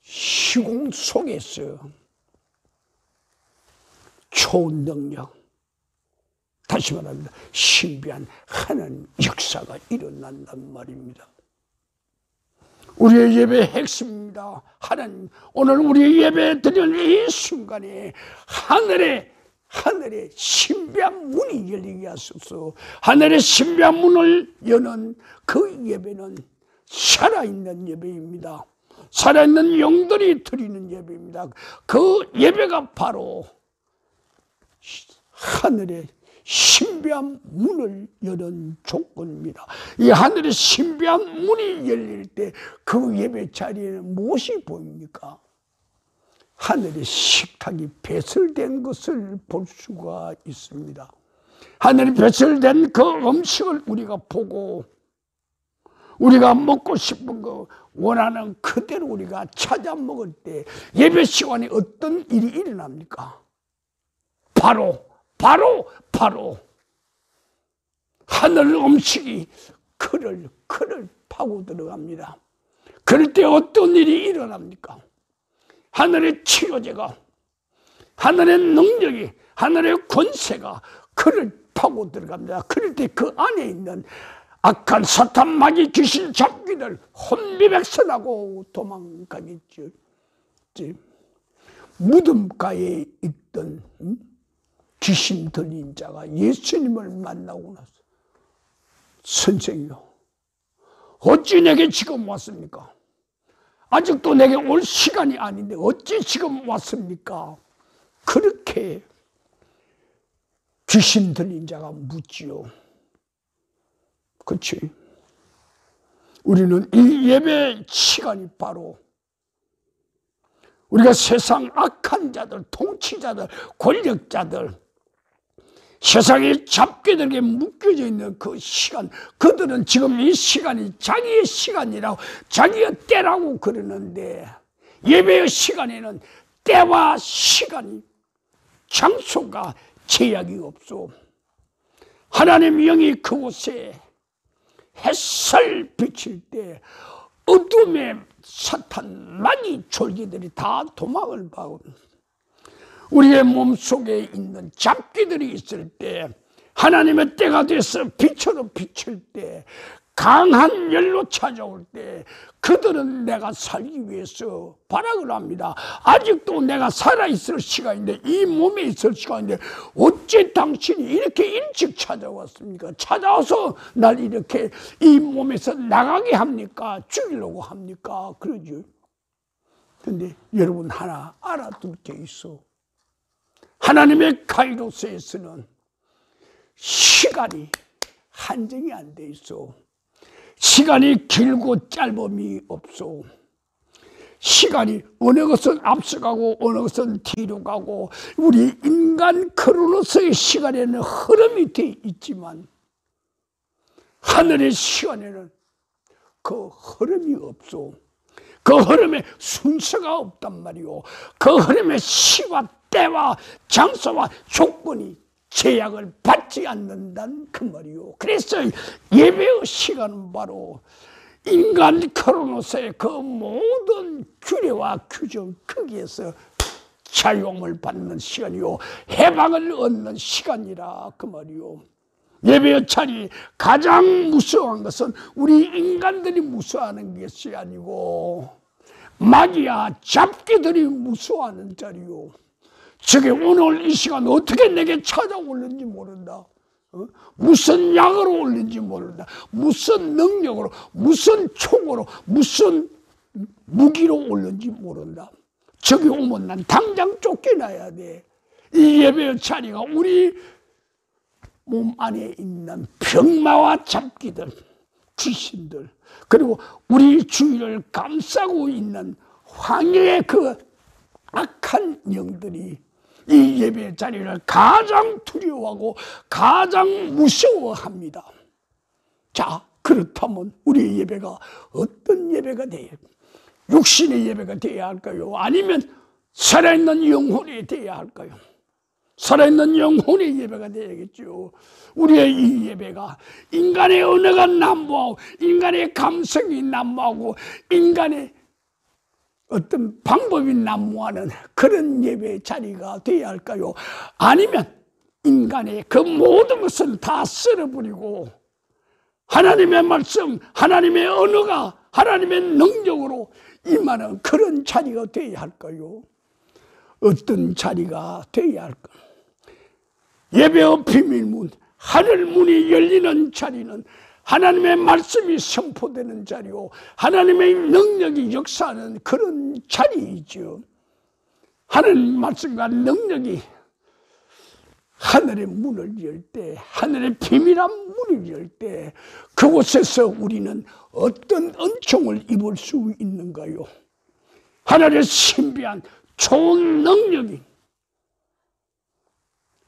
시공 속에서 초능력, 다시 말합니다. 신비한 하나님 역사가 일어난단 말입니다. 우리의 예배의 핵심입니다. 하나님, 오늘 우리 예배 드리는 이 순간에 하늘의 신비한 문이 열리게 하소서. 하늘의 신비한 문을 여는 그 예배는 살아있는 예배입니다. 살아있는 영들이 드리는 예배입니다. 그 예배가 바로 하늘의 신비한 문을 여는 조건입니다. 이 하늘의 신비한 문이 열릴 때 그 예배 자리에는 무엇이 보입니까? 하늘의 식탁이 배설된 것을 볼 수가 있습니다. 하늘이 배설된 그 음식을 우리가 보고 우리가 먹고 싶은 거 원하는 그대로 우리가 찾아 먹을 때 예배 시간에 어떤 일이 일어납니까? 바로 하늘 음식이 그를 파고 들어갑니다. 그럴 때 어떤 일이 일어납니까? 하늘의 치료제가, 하늘의 능력이, 하늘의 권세가 그를 파고 들어갑니다. 그럴 때 그 안에 있는 악한 사탄 마귀 귀신 잡귀들 혼비백산하고 도망가겠죠. 무덤가에 있던 귀신 들린 자가 예수님을 만나고 나서 선생이요, 어찌 내게 지금 왔습니까? 아직도 내게 올 시간이 아닌데 어찌 지금 왔습니까? 그렇게 귀신 들린 자가 묻지요. 그렇지? 우리는 이 예배 시간이 바로 우리가 세상 악한 자들, 통치자들, 권력자들, 세상에 잡귀들에게 묶여져 있는 그 시간, 그들은 지금 이 시간이 자기의 시간이라고, 자기의 때라고 그러는데, 예배의 시간에는 때와 시간이, 장소가 제약이 없어. 하나님의 영이 그곳에 햇살 비칠 때 어둠의 사탄 마귀 졸기들이 다 도망을 가고, 우리의 몸속에 있는 잡귀들이 있을 때, 하나님의 때가 돼서 빛으로 비칠 때 강한 열로 찾아올 때 그들은 내가 살기 위해서 발악을 합니다. 아직도 내가 살아있을 시간인데, 이 몸에 있을 시간인데 어째 당신이 이렇게 일찍 찾아왔습니까? 찾아와서 날 이렇게 이 몸에서 나가게 합니까? 죽이려고 합니까? 그러죠. 근데 여러분 하나 알아둘 게 있어. 하나님의 카이로스에서는 시간이 한정이 안 돼 있어. 시간이 길고 짧음이 없어. 시간이 어느 것은 앞서가고 어느 것은 뒤로 가고, 우리 인간 크로노스의 시간에는 흐름이 돼 있지만 하늘의 시간에는 그 흐름이 없어. 그 흐름에 순서가 없단 말이오. 그 흐름에 시와 때와 장소와 조건이 제약을 받지 않는다는 그 말이오. 그래서 예배의 시간은 바로 인간 크로노스의 그 모든 규례와 규정 거기에서 자유함을 받는 시간이요, 해방을 얻는 시간이라 그 말이오. 예배의 자리 가장 무서워한 것은 우리 인간들이 무서워하는 것이 아니고 마귀야 잡기들이 무서워하는 자리요. 저게 오늘 이 시간 어떻게 내게 찾아올는지 모른다. 무슨 약으로 올는지 모른다. 무슨 능력으로, 무슨 총으로, 무슨 무기로 올는지 모른다. 저기 오면 난 당장 쫓겨나야 돼. 이 예배의 자리가 우리 몸 안에 있는 병마와 잡기들, 귀신들, 그리고 우리 주위를 감싸고 있는 황해의 그 악한 영들이 이 예배의 자리를 가장 두려워하고 가장 무서워합니다. 자, 그렇다면 우리의 예배가 어떤 예배가 돼야, 육신의 예배가 돼야 할까요? 아니면 살아있는 영혼이 돼야 할까요? 살아있는 영혼의 예배가 되야겠죠. 우리의 이 예배가 인간의 언어가 난무하고 인간의 감성이 난무하고 인간의 어떤 방법이 난무하는 그런 예배의 자리가 되어야 할까요? 아니면 인간의 그 모든 것을 다 쓸어버리고 하나님의 말씀, 하나님의 언어가 하나님의 능력으로 임하는 그런 자리가 되어야 할까요? 어떤 자리가 되어야 할까요? 예배의 비밀문, 하늘문이 열리는 자리는 하나님의 말씀이 선포되는 자리요, 하나님의 능력이 역사하는 그런 자리이죠. 하나님 말씀과 능력이 하늘의 문을 열 때, 하늘의 비밀한 문을 열 때 그곳에서 우리는 어떤 은총을 입을 수 있는가요? 하나님의 신비한 좋은 능력이,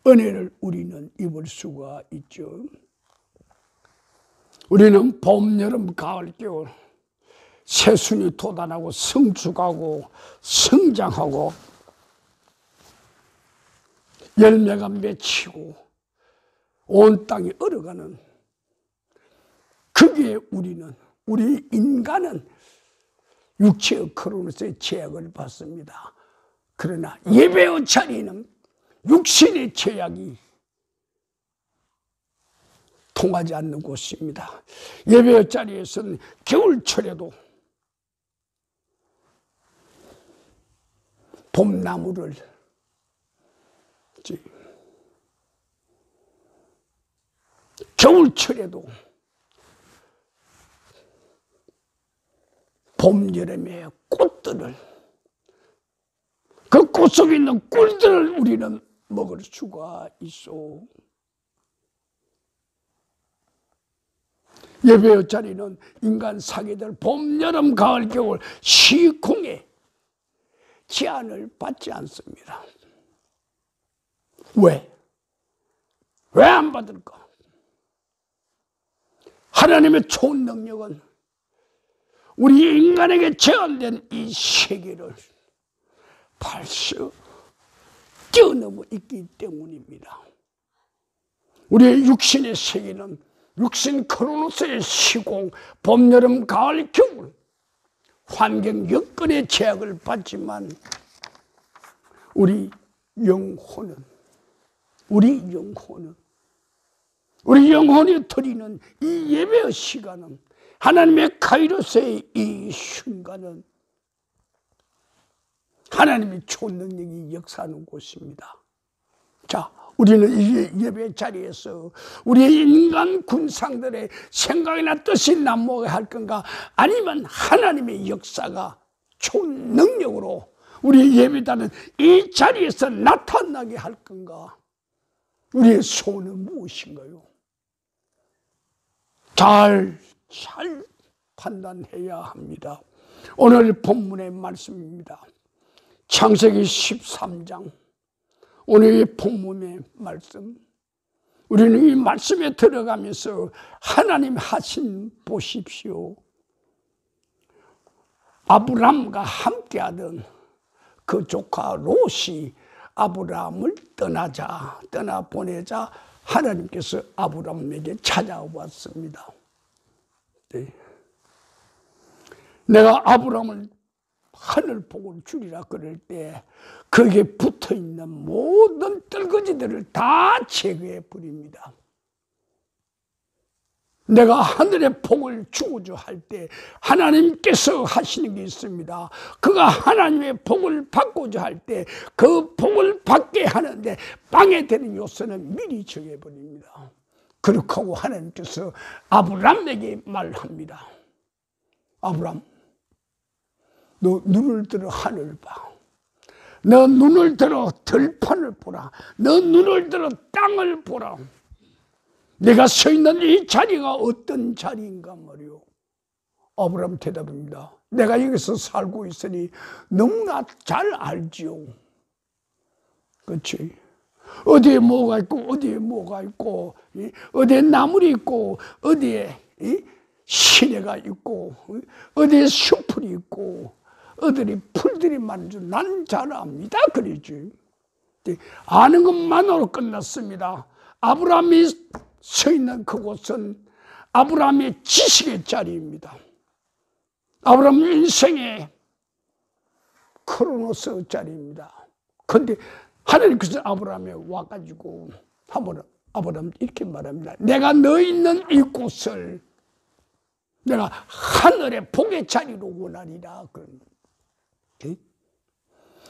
은혜를 우리는 입을 수가 있죠. 우리는 봄, 여름, 가을, 겨울 새순이 돋아나고 성숙하고 성장하고 열매가 맺히고 온 땅이 얼어가는, 거기에 우리 인간은 육체의 크로노스의 제약을 받습니다. 그러나 예배의 자리는 육신의 제약이 통하지 않는 곳입니다. 예배의 자리에서는 겨울철에도 봄나무를 겨울철에도 봄, 여름의 꽃들을, 그 꽃 속에 있는 꿀들을 우리는 먹을 수가 있어. 예배의 자리는 인간 사계절 봄, 여름, 가을, 겨울 시공에 제한을 받지 않습니다. 왜? 왜 안 받을까? 하나님의 좋은 능력은 우리 인간에게 제한된 이 세계를 벌써 뛰어넘어 있기 때문입니다. 우리의 육신의 세계는 육신 크로노스의 시공, 봄, 여름, 가을, 겨울 환경 여건의 제약을 받지만 우리 영혼은 우리 영혼이 드리는 이 예배의 시간은, 하나님의 카이로스의 이 순간은 하나님의 초능력이 역사하는 곳입니다. 자, 우리는 이 예배 자리에서 우리의 인간 군상들의 생각이나 뜻이 난무하게 할 건가, 아니면 하나님의 역사가 초능력으로 우리의 예배다는 이 자리에서 나타나게 할 건가? 우리의 소원은 무엇인가요? 잘 판단해야 합니다. 오늘 본문의 말씀입니다. 창세기 13장, 오늘 이 본문의 말씀, 우리는 이 말씀에 들어가면서 하나님 하신 보십시오. 아브람과 함께하던 그 조카 롯이 아브람을 떠나보내자 하나님께서 아브람에게 찾아왔습니다. 네. 내가 아브람을 하늘 복을 주리라 그럴 때 거기에 붙어있는 모든 떨거지들을 다 제거해 버립니다. 내가 하늘의 복을 주고자 할 때 하나님께서 하시는 게 있습니다. 그가 하나님의 복을 받고자 할 때 그 복을 받게 하는데 방해되는 요소는 미리 정해버립니다. 그렇게 하고 하나님께서 아브람에게 말합니다. 아브람, 너 눈을 들어 하늘을 봐. 너 눈을 들어 들판을 보라. 너 눈을 들어 땅을 보라. 내가 서 있는 이 자리가 어떤 자리인가 말이오. 아브람 대답합니다. 내가 여기서 살고 있으니 너무나 잘 알지요. 그렇지? 어디에 뭐가 있고 어디에 뭐가 있고, 어디에 나물이 있고 어디에 시내가 있고 어디에 숲풀이 있고 어디에 풀들이 많은 줄 난 잘 압니다. 그러지. 아는 것만으로 끝났습니다. 아브람이 서 있는 그곳은 아브람의 지식의 자리입니다. 아브람 인생의 크로노스 자리입니다. 그런데 하나님께서 아브람에 와가지고 아브람 이렇게 말합니다. 내가 너 있는 이곳을 내가 하늘의 복의 자리로 원하리라.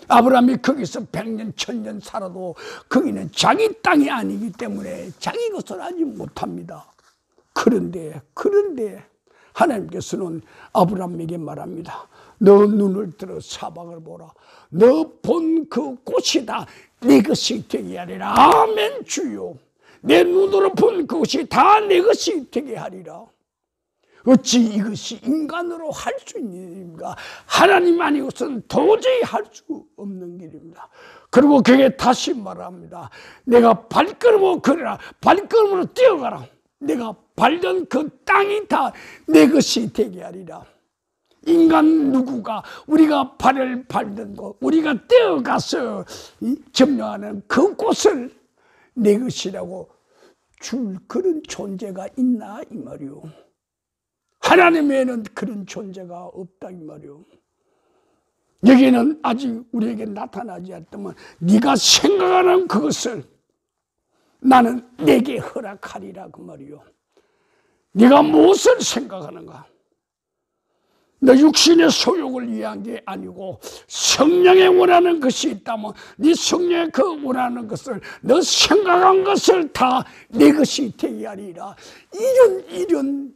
아브람이 거기서 100년 1000년 살아도 거기는 자기 땅이 아니기 때문에 자기 것을 하지 못합니다. 그런데 하나님께서는 아브람에게 말합니다. 너 눈을 들어 사방을 보라. 너 본 그 꽃이 다 내 것이 되게 하리라. 아멘 주여. 내 눈으로 본 그것이 다 내 것이 되게 하리라. 어찌 이것이 인간으로 할 수 있는 일입니까? 하나님 아니고서는 도저히 할 수 없는 일입니다. 그리고 그게 다시 말합니다. 내가 발걸음으로 걸어라. 발걸음으로 뛰어가라. 내가 밟던 그 땅이 다 내 것이 되게 하리라. 인간 누구가 우리가 발을 밟는 곳, 우리가 뛰어가서 점령하는 그곳을 내 것이라고 줄 그런 존재가 있나 이 말이오. 하나님 외에는 그런 존재가 없다 이 말이오. 여기는 아직 우리에게 나타나지 않았다면 네가 생각하는 그것을 나는 내게 허락하리라 그 말이오. 네가 무엇을 생각하는가? 너 육신의 소욕을 위한 게 아니고 성령에 원하는 것이 있다면 네 성령에 그 원하는 것을 너 생각한 것을 다 내 것이 되게 하리라. 이런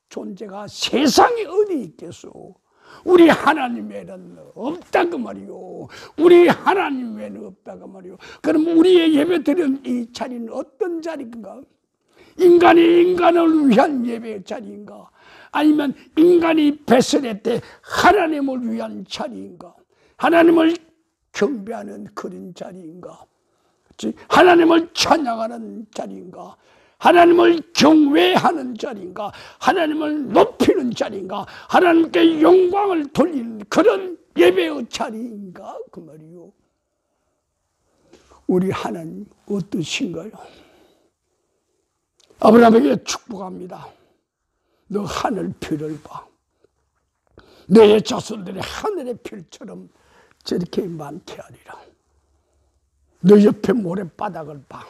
존재가 세상에 어디 있겠소? 우리 하나님 외에는 없다 그 말이요. 우리 하나님 외에는 없다 그 말이요. 그럼 우리의 예배드리는 이 자리는 어떤 자리인가? 인간이 인간을 위한 예배의 자리인가? 아니면 인간이 배설할 때 하나님을 위한 자리인가? 하나님을 경배하는 그런 자리인가? 하나님을 찬양하는 자리인가? 하나님을 경외하는 자리인가? 하나님을 높이는 자리인가? 하나님께 영광을 돌리는 그런 예배의 자리인가? 그 말이요. 우리 하나님 어떠신가요? 아브라함에게 축복합니다. 너 하늘 별을 봐. 너의 자손들이 하늘의 별처럼 저렇게 많게 하리라. 너 옆에 모래바닥을 봐.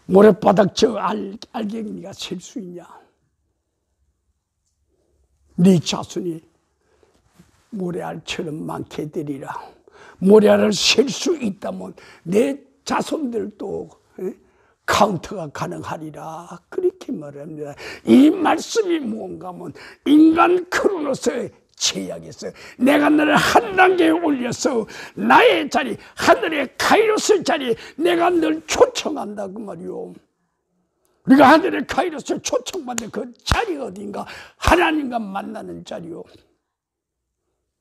모래바닥 저 알갱이가 셀 수 있냐? 네 자손이 모래알처럼 많게 되리라. 모래알을 셀 수 있다면 내 자손들도 카운터가 가능하리라. 그렇게 말합니다. 이 말씀이 무언가 하면 인간 크로노스의 제약에서 내가 너를 한 단계 올려서 나의 자리, 하늘의 카이로스 자리 내가 널 초청한다 그 말이요. 우리가 하늘의 카이로스 초청받는 그 자리가 어딘가? 하나님과 만나는 자리요.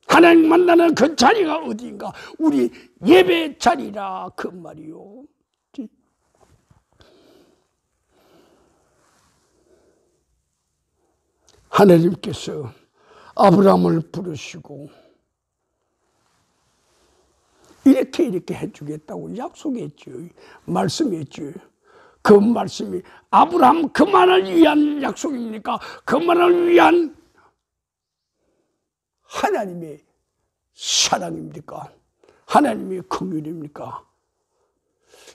하나님 만나는 그 자리가 어딘가? 우리 예배 자리라 그 말이요. 하나님께서 아브라함을 부르시고 이렇게 해주겠다고 약속했죠. 말씀했죠. 그 말씀이 아브라함 그만을 위한 약속입니까? 그만을 위한 하나님의 사랑입니까? 하나님의 긍휼입니까?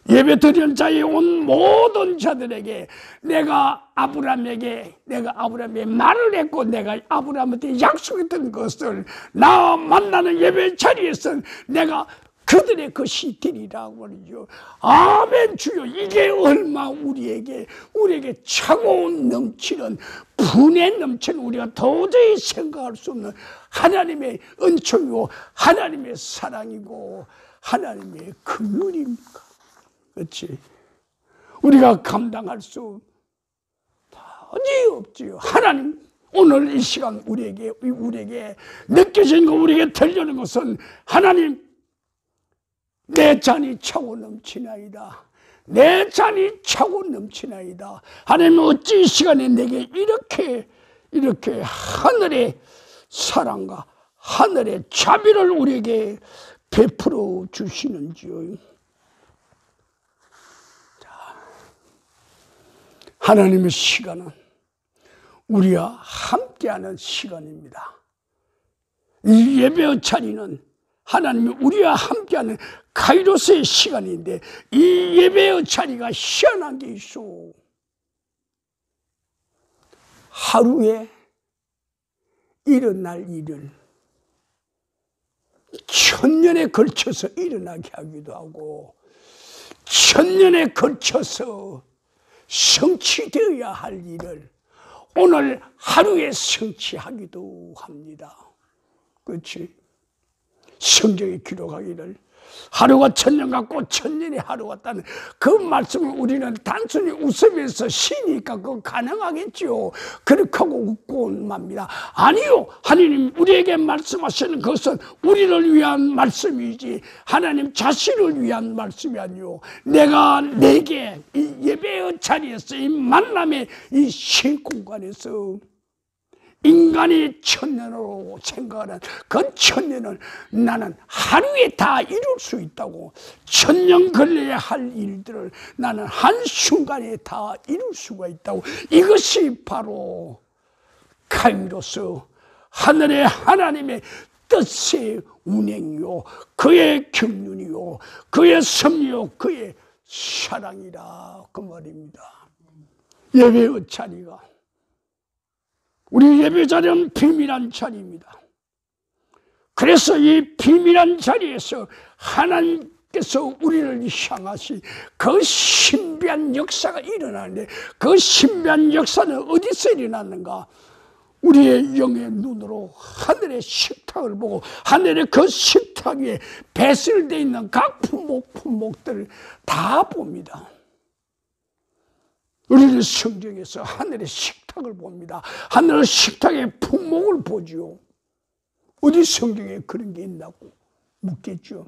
예배 드리는 자에 온 모든 자들에게 내가 아브라함에게 말을 했고 내가 아브라함한테 약속했던 것을 나 만나는 예배 자리에서 내가 그들의 것이 되리라고 말이죠. 아멘 주여. 이게 얼마 우리에게 차고 넘치는 분에 넘치는 우리가 도저히 생각할 수 없는 하나님의 은총이고 하나님의 사랑이고 하나님의 긍휼입니까? 그렇지. 우리가 감당할 수 도저히 없지요. 하나님 오늘 이 시간 우리에게 느껴진 거 우리에게 들려는 것은 하나님 내 잔이 차고 넘치나이다. 내 잔이 차고 넘치나이다. 하나님 어찌 이 시간에 내게 이렇게 하늘의 사랑과 하늘의 자비를 우리에게 베풀어 주시는지요. 하나님의 시간은 우리와 함께하는 시간입니다. 이 예배의 자리는 하나님이 우리와 함께하는 카이로스의 시간인데 이 예배의 자리가 희한한 게 있어. 하루에 일어날 일을 천년에 걸쳐서 일어나게 하기도 하고 천년에 걸쳐서 성취되어야 할 일을 오늘 하루에 성취하기도 합니다. 그렇지? 성경에 기록하기를 하루가 천년 같고 천년이 하루 같다는 그 말씀을 우리는 단순히 웃으면서 쉬니까 그거 가능하겠죠. 그렇게 하고 웃고 맙니다. 아니요. 하나님 우리에게 말씀하시는 것은 우리를 위한 말씀이지 하나님 자신을 위한 말씀이 아니요. 내게 이 예배의 자리에서 이 만남의 이 시공간에서 인간이 천년으로 생각하는 그 천년을 나는 하루에 다 이룰 수 있다고. 천년 걸려야 할 일들을 나는 한순간에 다 이룰 수가 있다고. 이것이 바로 카이로스 하늘의 하나님의 뜻의 운행이요 그의 경륜이요 그의 섭리요 그의 사랑이라 그 말입니다. 예배의 자리가 우리 예배 자리는 비밀한 자리입니다. 그래서 이 비밀한 자리에서 하나님께서 우리를 향하시 그 신비한 역사가 일어나는데 그 신비한 역사는 어디서 일어났는가? 우리의 영의 눈으로 하늘의 식탁을 보고 하늘의 그 식탁 위에 배설되어 있는 각 품목들을 다 봅니다. 우리는 성경에서 하늘의 식탁을 봅니다. 하늘의 식탁의 품목을 보지요. 어디 성경에 그런 게 있다고 묻겠죠.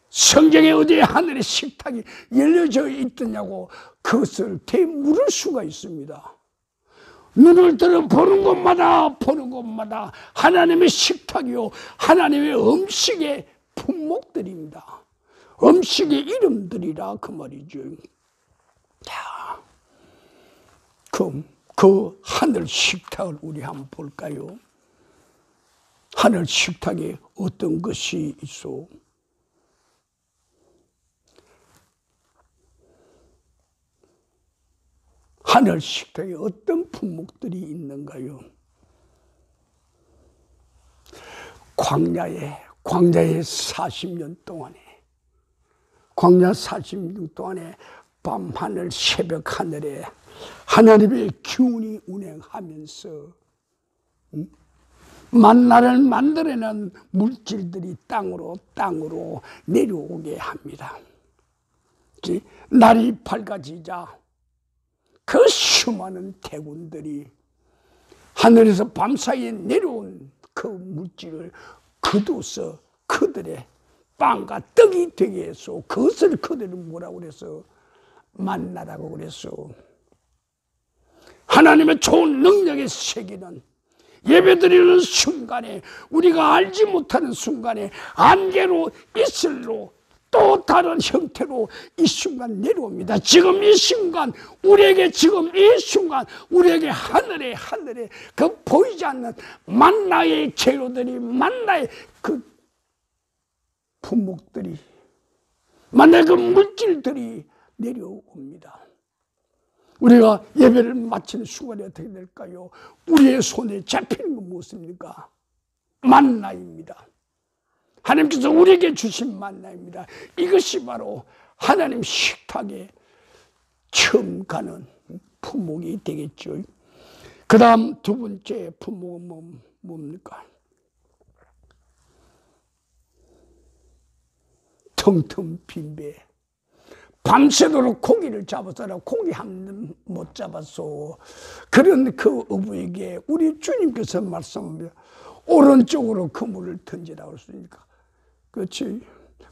성경에 어디에 하늘의 식탁이 열려져 있더냐고 그것을 되물을 수가 있습니다. 눈을 들어 보는 곳마다 하나님의 식탁이요 하나님의 음식의 품목들입니다. 음식의 이름들이라 그 말이죠. 그럼 그 하늘 식탁을 우리 한번 볼까요? 하늘 식탁에 어떤 것이 있어? 하늘 식탁에 어떤 품목들이 있는가요? 광야에 40년 동안에, 광야 40년 동안에 밤하늘 새벽 하늘에 하나님의 기운이 운행하면서 만나를 만들어낸 물질들이 땅으로 내려오게 합니다. 날이 밝아지자 그 수많은 대군들이 하늘에서 밤사이에 내려온 그 물질을 거두어서 그들의 빵과 떡이 되게 해서 그것을 그들은 뭐라고 그래서 만나라고 그래서 하나님의 좋은 능력의 세계는 예배드리는 순간에 우리가 알지 못하는 순간에 안개로 이슬로 또 다른 형태로 이 순간 내려옵니다. 지금 이 순간 우리에게 우리에게 하늘에 그 보이지 않는 만나의 재료들이 만나의 그 품목들이 만나의 그 물질들이 내려옵니다. 우리가 예배를 마치는 순간에 어떻게 될까요? 우리의 손에 잡히는 건 무엇입니까? 만나입니다. 하나님께서 우리에게 주신 만나입니다. 이것이 바로 하나님 식탁에 처음 가는 품목이 되겠죠. 그 다음 두 번째 품목은 뭡니까? 텅텅 빈 배. 밤새도록 고기를 잡았으나 고기 한 번 못 잡았소. 그런 그 어부에게 우리 주님께서 말씀합니다. 오른쪽으로 그물을 던지라고 했으니까. 그렇지.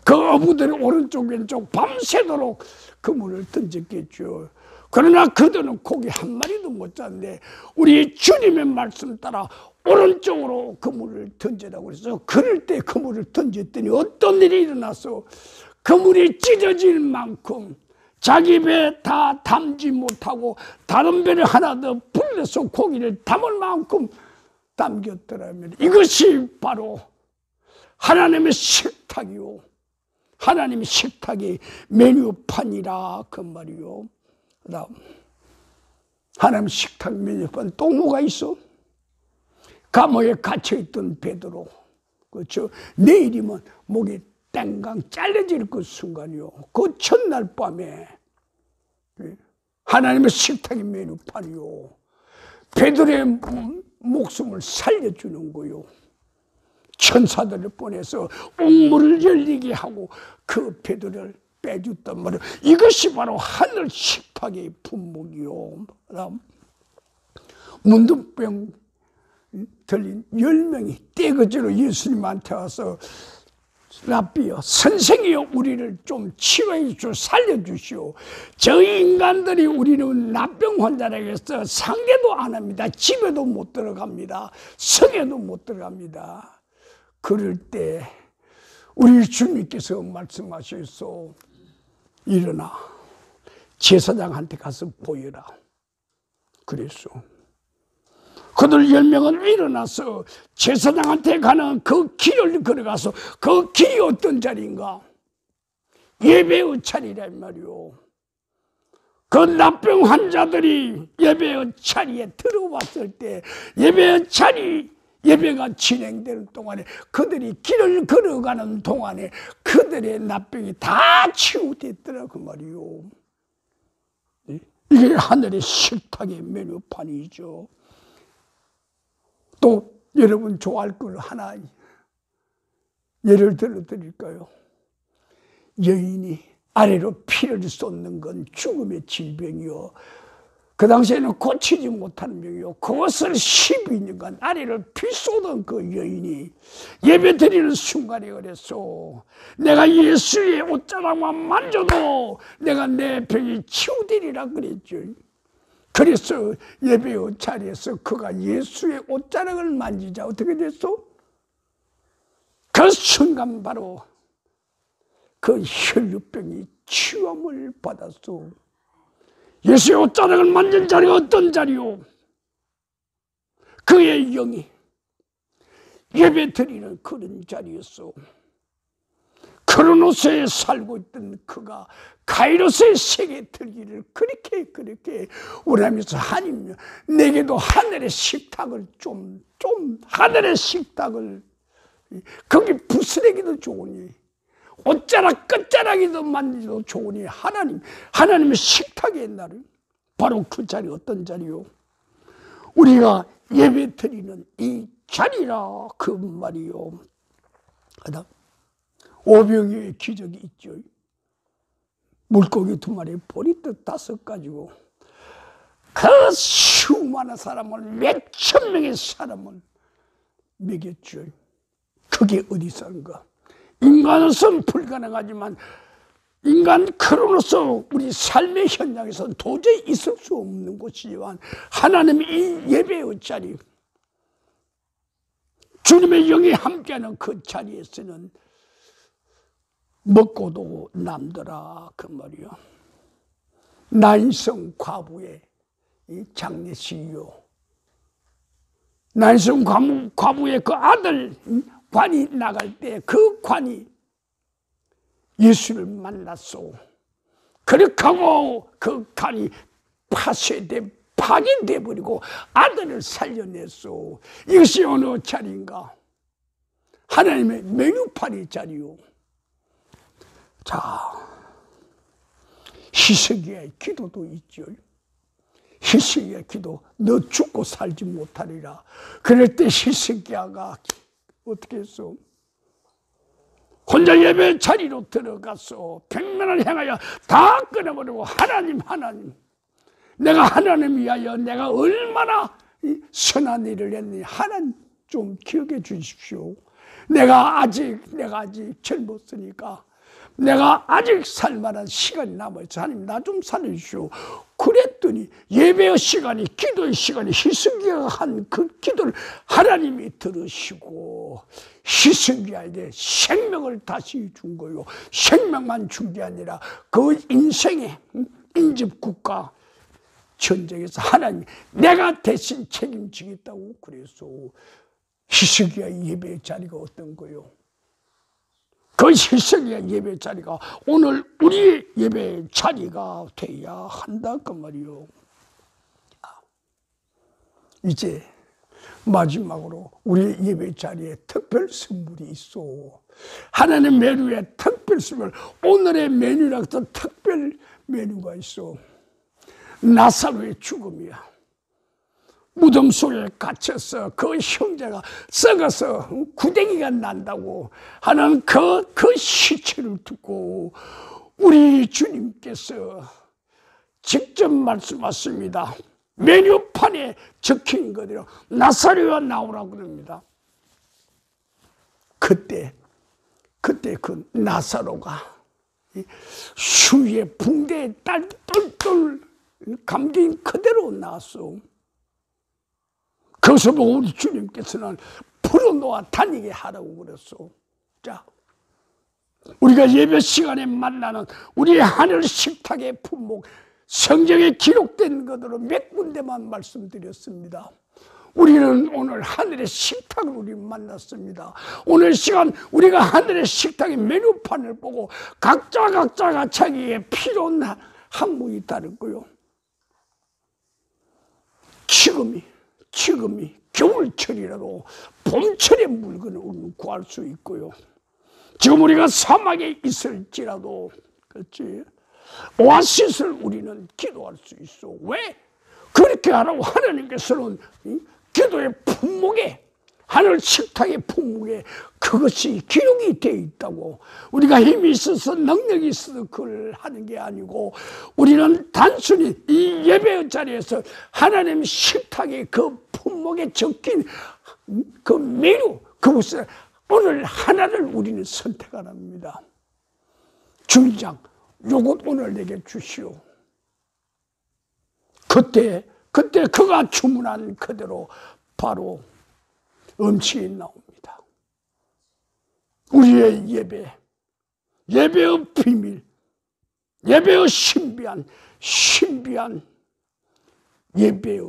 그 어부들이 오른쪽 왼쪽 밤새도록 그물을 던졌겠죠. 그러나 그들은 고기 한 마리도 못 잡는데 우리 주님의 말씀 따라 오른쪽으로 그물을 던지라고 해서 그럴 때 그물을 던졌더니 어떤 일이 일어났어? 그물이 찢어질 만큼 자기 배 다 담지 못하고 다른 배를 하나 더 불려서 고기를 담을 만큼 담겼더라면 이것이 바로 하나님의 식탁이요. 하나님의 식탁이 메뉴판이라 그 말이요. 그다음 하나님 식탁 메뉴판 또 뭐가 있어? 감옥에 갇혀있던 베드로, 그렇죠? 내일이면 목이 땡강 잘려질 그 순간이요. 그 첫날 밤에 하나님의 식탁의 메뉴판이요. 베드로의 목숨을 살려주는 거요. 천사들을 보내서 옥문을 열리게 하고 그 베드로를 빼줬단 말이에요. 이것이 바로 하늘 식탁의 품목이요. 그다음 문둥병 들린 10명이 떼거지로 예수님한테 와서 랍비여, 선생이여, 우리를 좀 치료해 주시오, 살려주시오. 저희 인간들이 우리는 납병 환자라서 상계도 안 합니다. 집에도 못 들어갑니다. 성에도 못 들어갑니다. 그럴 때 우리 주님께서 말씀하셨소. 일어나 제사장한테 가서 보여라. 그랬소. 그들 10명은 일어나서 제사장한테 가는 그 길을 걸어가서 그 길이 어떤 자리인가? 예배의 자리란 말이오. 그 납병 환자들이 예배의 자리에 들어왔을 때 예배가 진행되는 동안에 그들이 길을 걸어가는 동안에 그들의 납병이 다 치유됐더라 그 말이오. 이게 하늘의 식탁의 메뉴판이죠. 또 여러분 좋아할 걸 하나 예를 들어 드릴까요? 여인이 아래로 피를 쏟는 건 죽음의 질병이요. 그 당시에는 고치지 못하는 병이요. 그것을 12년간 아래로 피 쏟은 그 여인이 예배 드리는 순간에 그랬어. 내가 예수의 옷자락만 만져도 내가 내 병이 치유되리라 그랬죠. 그래서 예배의 자리에서 그가 예수의 옷자락을 만지자 어떻게 됐어? 그 순간 바로 그 혈류병이 치유함을 받았어. 예수의 옷자락을 만진 자리가 어떤 자리요? 그의 영이 예배 드리는 그런 자리였어. 그 크로노스에 살고 있던 그가 카이로스의 세계에 들기를 그렇게 원하면서 하나님 내게도 하늘의 식탁을 좀 하늘의 식탁을 거기 부스러기도 좋으니 옷자락 끝자락이도 만들어도 좋으니 하나님의 식탁의 날을 바로 그 자리 어떤 자리요? 우리가 예배 드리는 이 자리라 그 말이요. 오병이의 기적이 있죠. 물고기 2마리에 보리떡 5가지고 그 수많은 사람을 몇천 명의 사람을 먹였죠. 그게 어디서인가? 인간으로서는 불가능하지만 인간 크로노스 우리 삶의 현장에서는 도저히 있을 수 없는 곳이지만 하나님의 이 예배의 자리, 주님의 영이 함께하는 그 자리에서는 먹고도 남더라 그 말이요. 난성 과부의 이 장례식이요. 난성 과부의 그 아들 관이 나갈 때 그 관이 예수를 만났소. 그렇게 하고 그 관이 파괴돼 버리고 아들을 살려냈소. 이것이 어느 자리인가? 하나님의 메뉴판의 자리요. 자, 히스기야의 기도도 있죠. 히스기야의 기도, 너 죽고 살지 못하리라. 그럴 때 히스기야가 어떻게 했어? 혼자 예배 자리로 들어가서 백만을 향하여 다 끊어버리고 하나님 내가 하나님 위하여 내가 얼마나 선한 일을 했니? 하나님 좀 기억해 주십시오. 내가 아직 젊었으니까 내가 아직 살만한 시간이 남아있어. 하나님 나 좀 살려주시오. 그랬더니 예배의 시간이, 기도의 시간이, 히스기야가 한 그 기도를 하나님이 들으시고 히스기야에게 생명을 다시 준 거요. 생명만 준 게 아니라 그 인생의 인접국가 전쟁에서 하나님 내가 대신 책임지겠다고 그래서 히스기야의 예배의 자리가 어떤 거요? 그 히스기야 예배 자리가 오늘 우리의 예배 자리가 돼야 한다 그 말이요. 이제 마지막으로 우리의 예배 자리에 특별 선물이 있어. 하나님 메뉴에 특별 선물. 오늘의 메뉴라서 특별 메뉴가 있어. 나사로의 죽음이야. 무덤 속에 갇혀서 그 형제가 썩어서 구덩이가 난다고 하는 그 시체를 듣고 우리 주님께서 직접 말씀하십니다. 메뉴판에 적힌 그대로 나사로가 나오라고 그럽니다. 그때 그 나사로가 수위에 붕대에 똘똘 감긴 그대로 나왔어. 그것을 보고 우리 주님께서는 풀어놓아 다니게 하라고 그랬어. 자, 우리가 예배 시간에 만나는 우리의 하늘 식탁의 품목, 성경에 기록된 것으로 몇 군데만 말씀드렸습니다. 우리는 오늘 하늘의 식탁을 우리 만났습니다. 오늘 시간 우리가 하늘의 식탁의 메뉴판을 보고 각자가 자기의 필요한 항목이 다르고요. 지금이 겨울철이라도 봄철의 물건을 우리는 구할 수 있고요. 지금 우리가 사막에 있을지라도 그렇지 오아시스를 우리는 기도할 수 있어. 왜? 그렇게 하라고 하나님께서는 기도의 품목에 하늘 식탁의 품목에 그것이 기록이 되어 있다고. 우리가 힘이 있어서 능력이 있어서 그걸 하는 게 아니고 우리는 단순히 이 예배의 자리에서 하나님 식탁의 그 품목에 적힌 그 메뉴 그것을 오늘 하나를 우리는 선택하랍니다. 주인장 요것 오늘 내게 주시오. 그때 그가 주문한 그대로 바로 음식이 나옵니다. 우리의 예배의 비밀, 예배의 신비한 예배의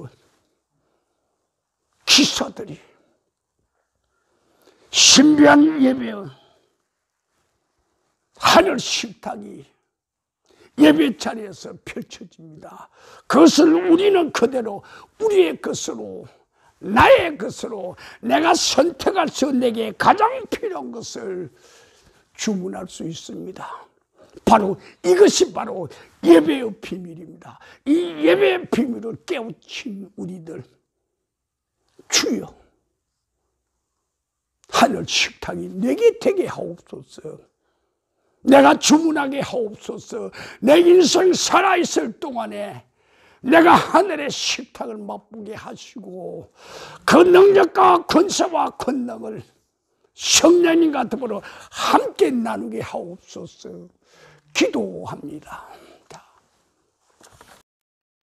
기사들이, 신비한 예배의 하늘 식탁이 예배 자리에서 펼쳐집니다. 그것을 우리는 그대로 우리의 것으로, 나의 것으로, 내가 선택할 수 내게 가장 필요한 것을 주문할 수 있습니다. 바로 이것이 바로 예배의 비밀입니다. 이 예배의 비밀을 깨우친 우리들, 주여 하늘 식탁이 내게 되게 하옵소서. 내가 주문하게 하옵소서. 내 인생 살아있을 동안에 내가 하늘의 식탁을 맛보게 하시고 그 능력과 권세와 권능을 성령님과 더불어 함께 나누게 하옵소서. 기도합니다.